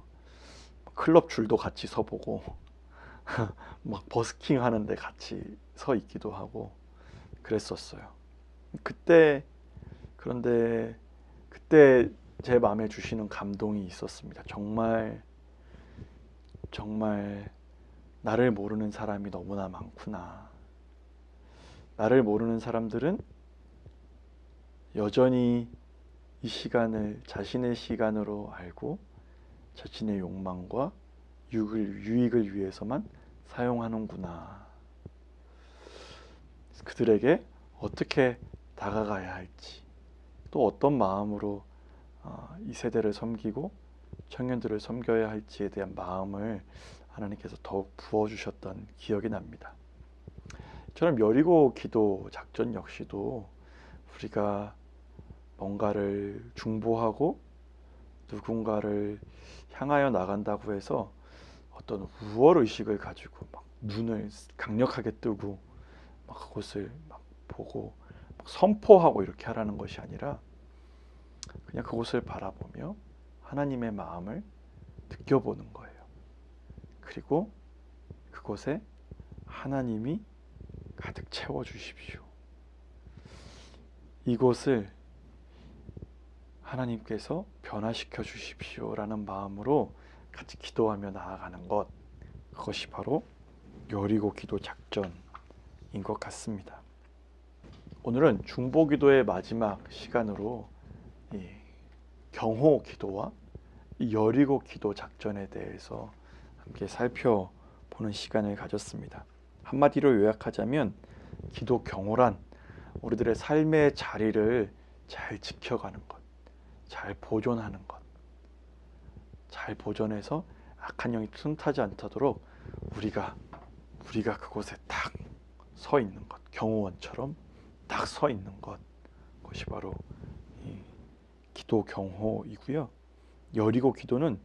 클럽 줄도 같이 서보고 막 버스킹 하는데 같이 서 있기도 하고 그랬었어요. 그때 제 마음에 주시는 감동이 있었습니다. 정말 나를 모르는 사람이 너무나 많구나. 나를 모르는 사람들은 여전히 이 시간을 자신의 시간으로 알고 자신의 욕망과 유익을 위해서만 사용하는구나. 그들에게 어떻게 다가가야 할지, 또 어떤 마음으로 이 세대를 섬기고 청년들을 섬겨야 할지에 대한 마음을 하나님께서 더욱 부어주셨던 기억이 납니다. 저는 여리고 기도 작전 역시도 우리가 뭔가를 중보하고 누군가를 향하여 나간다고 해서 어떤 우월의식을 가지고 막 눈을 강력하게 뜨고 막 그곳을 막 보고 막 선포하고 이렇게 하라는 것이 아니라 그냥 그곳을 바라보며 하나님의 마음을 느껴보는 거예요. 그리고 그곳에 하나님이 가득 채워 주십시오. 이곳을 하나님께서 변화시켜 주십시오라는 마음으로 같이 기도하며 나아가는 것, 그것이 바로 여리고 기도 작전인 것 같습니다. 오늘은 중보기도의 마지막 시간으로 이 경호 기도와 이 여리고 기도 작전에 대해서 함께 살펴보는 시간을 가졌습니다. 한마디로 요약하자면 기도 경호란 우리들의 삶의 자리를 잘 지켜가는 것, 잘 보존하는 것, 잘 보존해서 악한 영이 틈타지 않도록 우리가 그곳에 딱 서 있는 것, 경호원처럼 딱 서 있는 것, 그것이 바로 이 기도 경호이고요. 여리고 기도는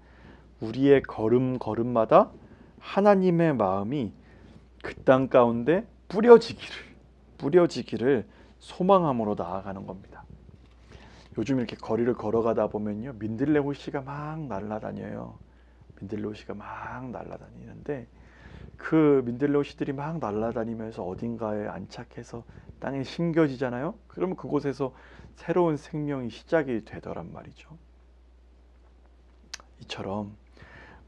우리의 걸음걸음마다 하나님의 마음이 그 땅 가운데 뿌려지기를 소망함으로 나아가는 겁니다. 요즘 이렇게 거리를 걸어가다 보면요, 민들레 호시가 막 날아다녀요. 민들레 호시가 막 날아다니는데 그 민들레 호시들이 막 날아다니면서 어딘가에 안착해서 땅에 심겨지잖아요. 그러면 그곳에서 새로운 생명이 시작이 되더란 말이죠. 이처럼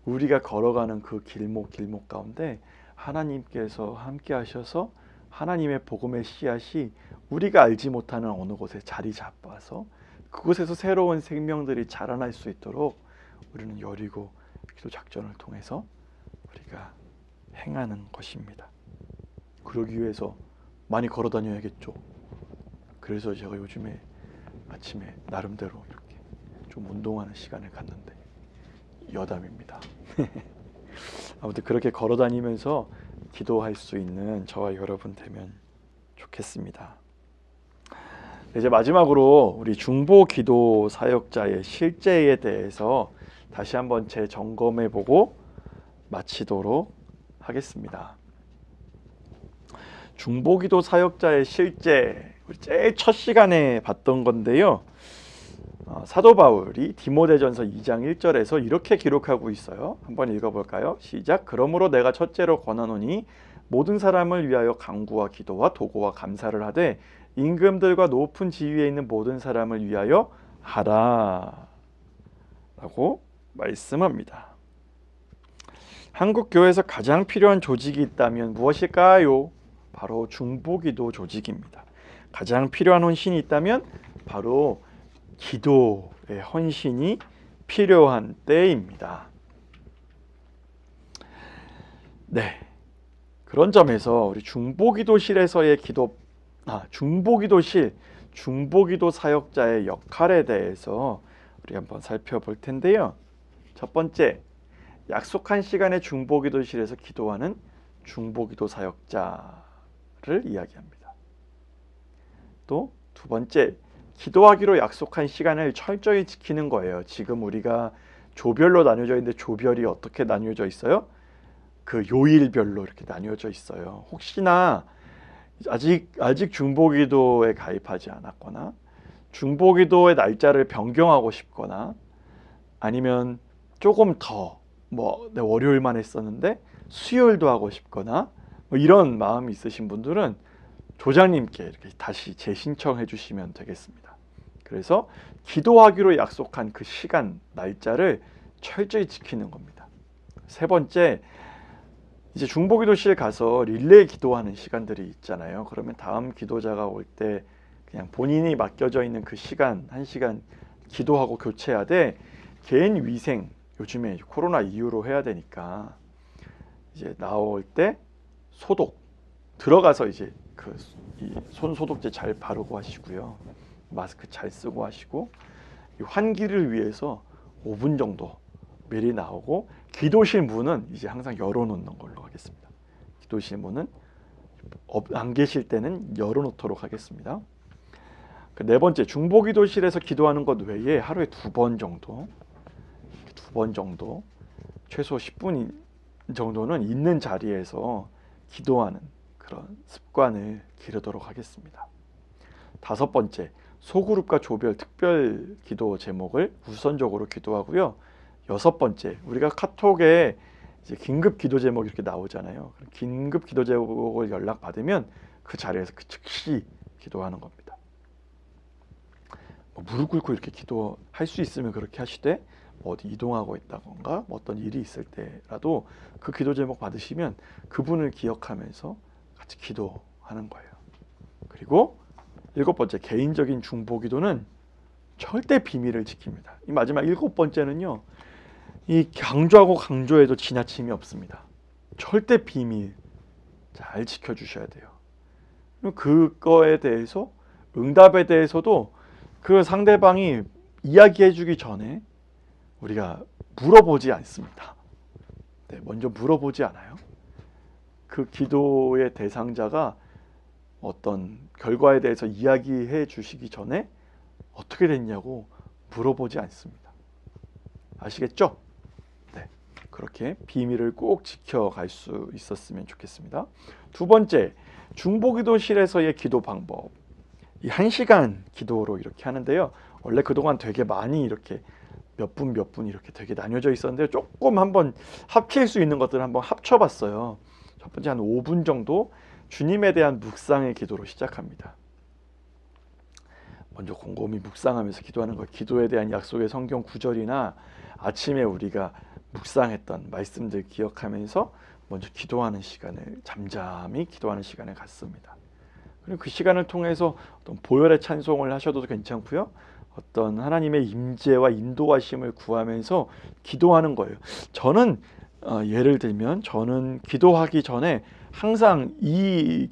우리가 걸어가는 그 길목 가운데 하나님께서 함께 하셔서 하나님의 복음의 씨앗이 우리가 알지 못하는 어느 곳에 자리 잡아서 그곳에서 새로운 생명들이 자라날 수 있도록 우리는 여리고 기도 작전을 통해서 우리가 행하는 것입니다. 그러기 위해서 많이 걸어 다녀야겠죠. 그래서 제가 요즘에 아침에 나름대로 이렇게 좀 운동하는 시간을 갖는데 여담입니다. 아무튼 그렇게 걸어 다니면서 기도할 수 있는 저와 여러분 되면 좋겠습니다. 이제 마지막으로 우리 중보 기도 사역자의 실제에 대해서 다시 한번 재점검해 보고 마치도록 하겠습니다. 중보 기도 사역자의 실제, 우리 제일 첫 시간에 봤던 건데요. 사도 바울이 디모데전서 2장 1절에서 이렇게 기록하고 있어요. 한번 읽어볼까요? 시작. 그러므로 내가 첫째로 권하노니 모든 사람을 위하여 간구와 기도와 도고와 감사를 하되 임금들과 높은 지위에 있는 모든 사람을 위하여 하라 라고 말씀합니다. 한국 교회에서 가장 필요한 조직이 있다면 무엇일까요? 바로 중보기도 조직입니다. 가장 필요한 헌신이 있다면 바로 기도의 헌신이 필요한 때입니다. 네, 그런 점에서 우리 중보기도실에서의 중보기도 사역자의 역할에 대해서 우리 한번 살펴볼 텐데요. 첫 번째, 약속한 시간에 중보기도실에서 기도하는 중보기도 사역자를 이야기합니다. 또 두 번째, 기도하기로 약속한 시간을 철저히 지키는 거예요. 지금 우리가 조별로 나뉘어져 있는데 조별이 어떻게 나뉘어져 있어요? 그 요일별로 이렇게 나뉘어져 있어요. 혹시나 아직 중보기도에 가입하지 않았거나 중보기도의 날짜를 변경하고 싶거나 아니면 조금 더 내 월요일만 했었는데 수요일도 하고 싶거나 이런 마음이 있으신 분들은 조장님께 이렇게 다시 재신청해 주시면 되겠습니다. 그래서 기도하기로 약속한 그 시간, 날짜를 철저히 지키는 겁니다. 세 번째, 이제 중보기도실 가서 릴레이 기도하는 시간들이 있잖아요. 그러면 다음 기도자가 올 때 그냥 본인이 맡겨져 있는 그 시간, 1시간 기도하고 교체하되 개인 위생, 요즘에 코로나 이후로 해야 되니까 이제 나올 때 소독, 들어가서 이제 손 소독제 잘 바르고 하시고요. 마스크 잘 쓰고 하시고 이 환기를 위해서 5분 정도 미리 나오고 기도실 문은 이제 항상 열어놓는 걸로 하겠습니다. 기도실 문은 안 계실 때는 열어놓도록 하겠습니다. 네 번째, 중보기도실에서 기도하는 것 외에 하루에 2번 정도 최소 10분 정도는 있는 자리에서 기도하는 그런 습관을 기르도록 하겠습니다. 다섯 번째, 소그룹과 조별 특별 기도 제목을 우선적으로 기도하고요. 여섯 번째, 우리가 카톡에 이제 긴급 기도 제목 이렇게 나오잖아요. 긴급 기도 제목을 연락 받으면 그 자리에서 그 즉시 기도하는 겁니다. 뭐 무릎 꿇고 이렇게 기도할 수 있으면 그렇게 하시되 뭐 어디 이동하고 있다던가 뭐 어떤 일이 있을 때라도 그 기도 제목 받으시면 그분을 기억하면서 같이 기도하는 거예요. 그리고 7번째, 개인적인 중보기도는 절대 비밀을 지킵니다. 이 마지막 7번째는요, 이 강조하고 강조해도 지나침이 없습니다. 절대 비밀 잘 지켜주셔야 돼요. 그거에 대해서, 응답에 대해서도 그 상대방이 이야기해주기 전에 우리가 물어보지 않습니다. 네, 먼저 물어보지 않아요. 그 기도의 대상자가 어떤 결과에 대해서 이야기해 주시기 전에 어떻게 됐냐고 물어보지 않습니다. 아시겠죠? 네, 그렇게 비밀을 꼭 지켜갈 수 있었으면 좋겠습니다. 2번째, 중보기도실에서의 기도 방법. 이 1시간 기도로 이렇게 하는데요. 원래 그동안 되게 많이 이렇게 몇 분 이렇게 되게 나뉘어져 있었는데 조금 한번 합칠 수 있는 것들을 한번 합쳐봤어요. 첫 번째 한 5분 정도 주님에 대한 묵상의 기도로 시작합니다. 먼저 곰곰이 묵상하면서 기도하는 거예요. 기도에 대한 약속의 성경 구절이나 아침에 우리가 묵상했던 말씀들 기억하면서 먼저 기도하는 시간을, 잠잠히 기도하는 시간을 갖습니다. 그리고 그 시간을 통해서 어떤 보혈의 찬송을 하셔도 괜찮고요. 어떤 하나님의 임재와 인도하심을 구하면서 기도하는 거예요. 저는 예를 들면 저는 기도하기 전에 항상 이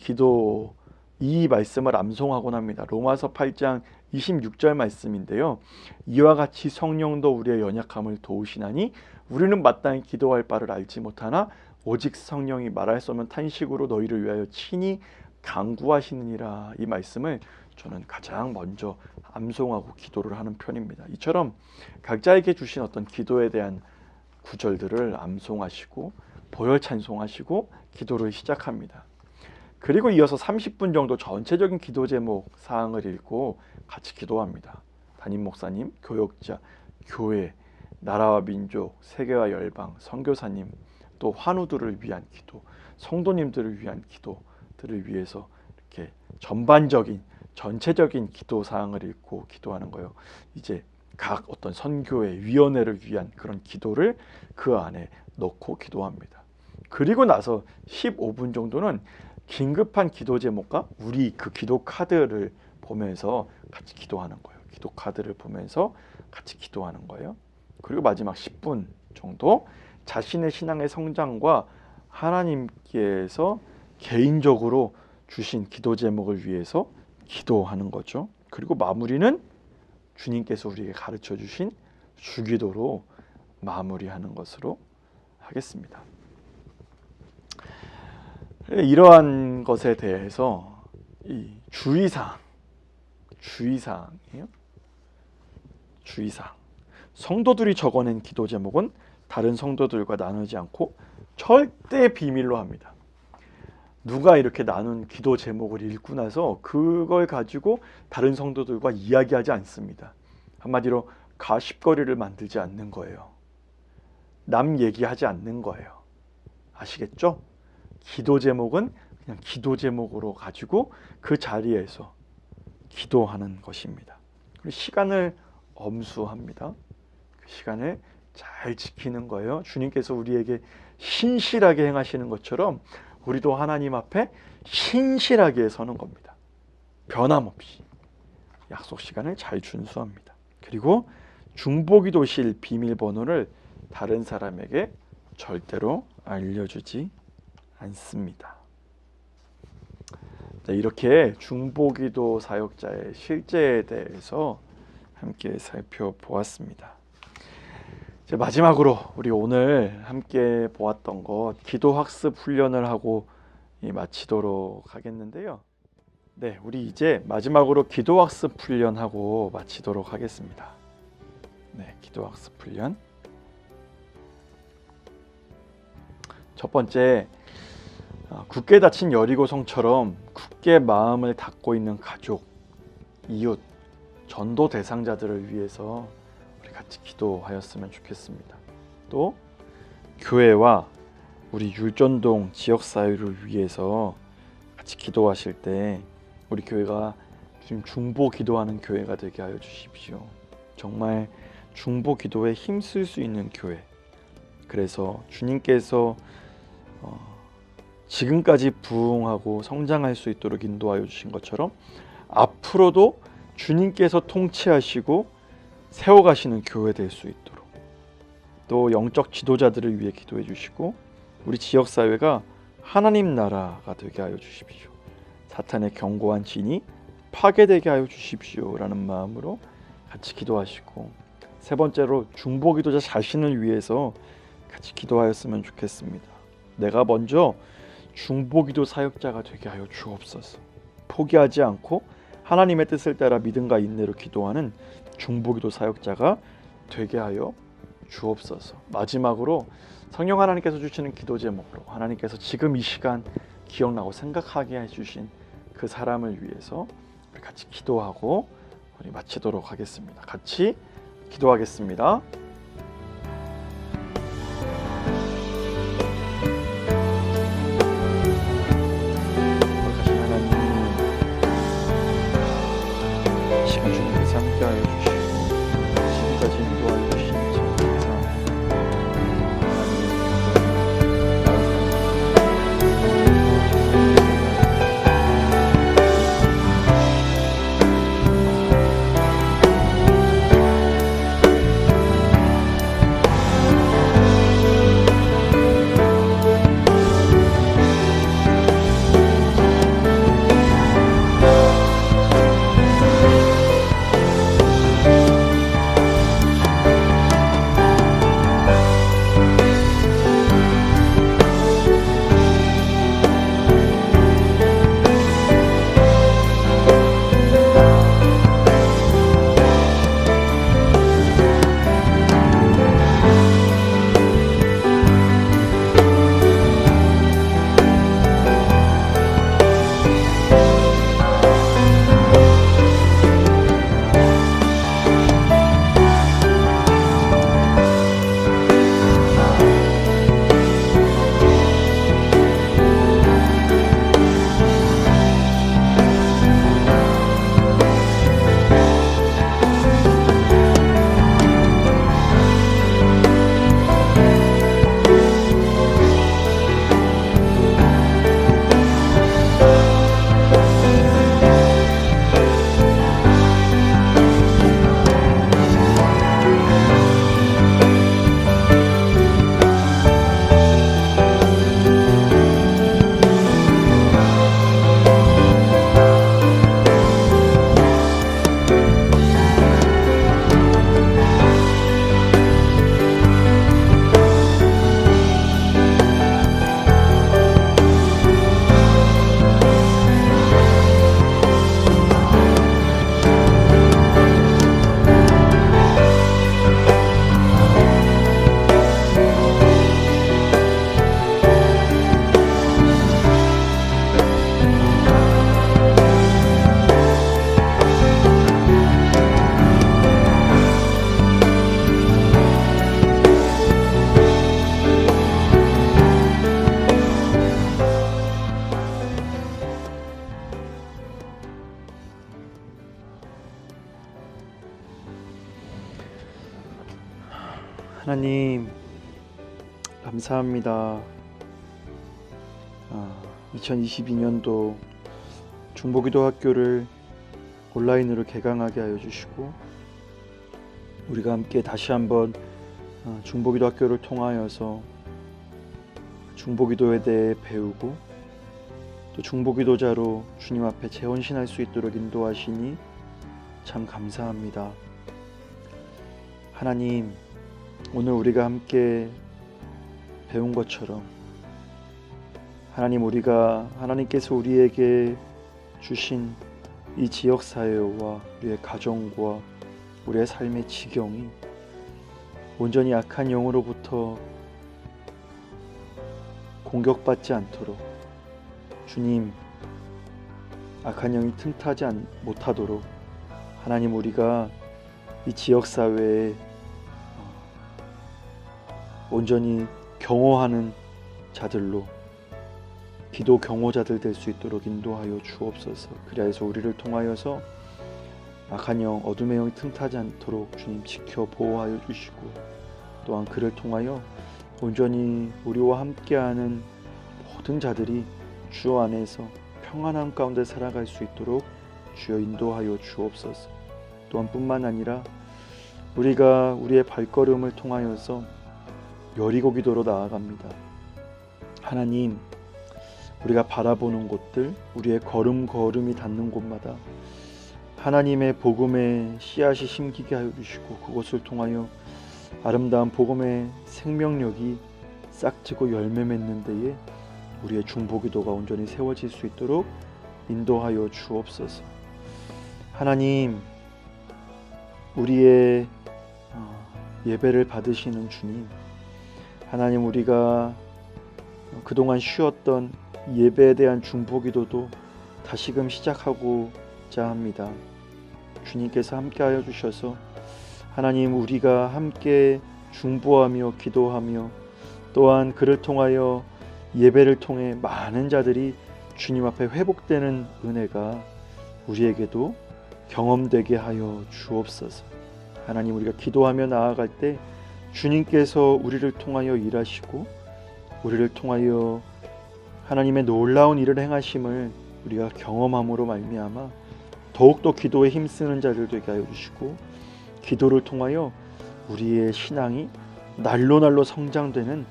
말씀을 암송하곤 합니다. 로마서 8장 26절 말씀인데요. 이와 같이 성령도 우리의 연약함을 도우시나니 우리는 마땅히 기도할 바를 알지 못하나 오직 성령이 말할 수 없는 탄식으로 너희를 위하여 친히 간구하시느니라. 이 말씀을 저는 가장 먼저 암송하고 기도를 하는 편입니다. 이처럼 각자에게 주신 어떤 기도에 대한 구절들을 암송하시고 보혈 찬송하시고 기도를 시작합니다. 그리고 이어서 30분 정도 전체적인 기도 제목 사항을 읽고 같이 기도합니다. 담임 목사님, 교역자, 교회, 나라와 민족, 세계와 열방, 선교사님, 또 환우들을 위한 기도, 성도님들을 위한 기도들을 위해서 이렇게 전체적인 기도 사항을 읽고 기도하는 거예요. 이제 각 어떤 선교회, 위원회를 위한 그런 기도를 그 안에 넣고 기도합니다. 그리고 나서 15분 정도는 긴급한 기도 제목과 우리 그 기도 카드를 보면서 같이 기도하는 거예요. 기도 카드를 보면서 같이 기도하는 거예요. 그리고 마지막 10분 정도 자신의 신앙의 성장과 하나님께서 개인적으로 주신 기도 제목을 위해서 기도하는 거죠. 그리고 마무리는 주님께서 우리에게 가르쳐 주신 주기도로 마무리하는 것으로 하겠습니다. 이러한 것에 대해서 이 주의사항이에요. 주의사항. 성도들이 적어낸 기도 제목은 다른 성도들과 나누지 않고 절대 비밀로 합니다. 누가 이렇게 나눈 기도 제목을 읽고 나서 그걸 가지고 다른 성도들과 이야기하지 않습니다. 한마디로 가십거리를 만들지 않는 거예요. 남 얘기하지 않는 거예요. 아시겠죠? 기도 제목은 그냥 기도 제목으로 가지고 그 자리에서 기도하는 것입니다. 그리고 시간을 엄수합니다. 그 시간을 잘 지키는 거예요. 주님께서 우리에게 신실하게 행하시는 것처럼 우리도 하나님 앞에 신실하게 서는 겁니다. 변함없이 약속 시간을 잘 준수합니다. 그리고 중보기도실 비밀번호를 다른 사람에게 절대로 알려주지 않습니다. 이렇게 중보기도 사역자의 실제에 대해서 함께 살펴보았습니다. 이제 마지막으로 우리 오늘 함께 보았던 것 기도 학습 훈련을 하고 마치도록 하겠는데요. 네, 우리 이제 마지막으로 기도 학습 훈련하고 마치도록 하겠습니다. 네, 기도 학습 훈련. 첫 번째, 굳게 닫힌 여리고성처럼 굳게 마음을 닫고 있는 가족, 이웃, 전도 대상자들을 위해서 우리 같이 기도하였으면 좋겠습니다. 또 교회와 우리 율전동 지역사회를 위해서 같이 기도하실 때 우리 교회가 주님 중보 기도하는 교회가 되게 하여 주십시오. 정말 중보 기도에 힘쓸 수 있는 교회. 그래서 주님께서 지금까지 부흥하고 성장할 수 있도록 인도하여 주신 것처럼 앞으로도 주님께서 통치하시고 세워가시는 교회 될 수 있도록, 또 영적 지도자들을 위해 기도해 주시고 우리 지역사회가 하나님 나라가 되게 하여 주십시오. 사탄의 견고한 진이 파괴되게 하여 주십시오 라는 마음으로 같이 기도하시고, 세 번째로 중보기도자 자신을 위해서 같이 기도하였으면 좋겠습니다. 내가 먼저 중보기도 사역자가 되게 하여 주옵소서. 포기하지 않고 하나님의 뜻을 따라 믿음과 인내로 기도하는 중보기도 사역자가 되게 하여 주옵소서. 마지막으로 성령 하나님께서 주시는 기도 제목으로 하나님께서 지금 이 시간 기억나고 생각하게 해주신 그 사람을 위해서 우리 같이 기도하고 우리 마치도록 하겠습니다. 같이 기도하겠습니다. 거룩하신 하나님, 이 시간 주님께서 함께하여 주시고 지금까지 인도하여 주신 참 감사합니다. 하나님 감사합니다. 2022년도 중보기도 학교를 온라인으로 개강하게 하여 주시고 우리가 함께 다시 한번 중보기도 학교를 통하여서 중보기도에 대해 배우고 또 중보기도자로 주님 앞에 재혼신할 수 있도록 인도하시니 참 감사합니다. 하나님, 오늘 우리가 함께 배운 것처럼 하나님, 우리가 하나님께서 우리에게 주신 이 지역사회와 우리의 가정과 우리의 삶의 지경이 온전히 악한 영으로부터 공격받지 않도록 주님, 악한 영이 틈타지 못하도록 하나님, 우리가 이 지역사회에 온전히 경호하는 자들로 기도 경호자들 될 수 있도록 인도하여 주옵소서. 그리하여서 우리를 통하여서 악한 영, 어둠의 영이 틈타지 않도록 주님 지켜 보호하여 주시고, 또한 그를 통하여 온전히 우리와 함께하는 모든 자들이 주 안에서 평안함 가운데 살아갈 수 있도록 주여 인도하여 주옵소서. 또한 뿐만 아니라 우리가 우리의 발걸음을 통하여서 여리고 기도로 나아갑니다. 하나님, 우리가 바라보는 곳들, 우리의 걸음걸음이 닿는 곳마다 하나님의 복음의 씨앗이 심기게 하여 주시고, 그것을 통하여 아름다운 복음의 생명력이 싹트고 열매 맺는 데에 우리의 중보기도가 온전히 세워질 수 있도록 인도하여 주옵소서. 하나님, 우리의 예배를 받으시는 주님, 하나님, 우리가 그동안 쉬었던 예배에 대한 중보기도도 다시금 시작하고자 합니다. 주님께서 함께하여 주셔서 하나님, 우리가 함께 중보하며 기도하며 또한 그를 통하여 예배를 통해 많은 자들이 주님 앞에 회복되는 은혜가 우리에게도 경험되게 하여 주옵소서. 하나님, 우리가 기도하며 나아갈 때 주님께서 우리를 통하여 일하시고 우리를 통하여 하나님의 놀라운 일을 행하심을 우리가 경험함으로 말미암아 더욱더 기도에 힘쓰는 자들 되게 하여 주시고, 기도를 통하여 우리의 신앙이 날로 날로 성장되는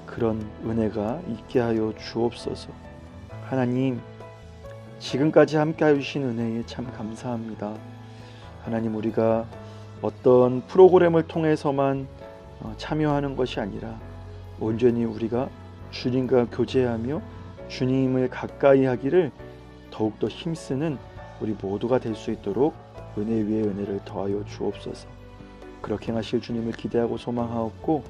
그런 은혜가 있게 하여 주옵소서. 하나님, 지금까지 함께 해주신 은혜에 참 감사합니다. 하나님, 우리가 어떤 프로그램을 통해서만 참여하는 것이 아니라 온전히 우리가 주님과 교제하며 주님을 가까이 하기를 더욱더 힘쓰는 우리 모두가 될 수 있도록 은혜 위에 은혜를 더하여 주옵소서. 그렇게 행하실 주님을 기대하고 소망하옵고,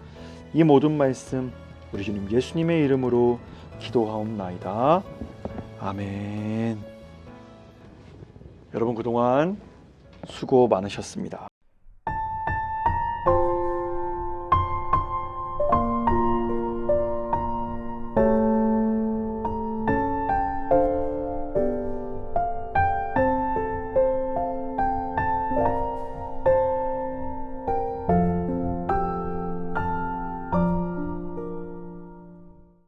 이 모든 말씀 우리 주님 예수님의 이름으로 기도하옵나이다. 아멘. 여러분, 그동안 수고 많으셨습니다.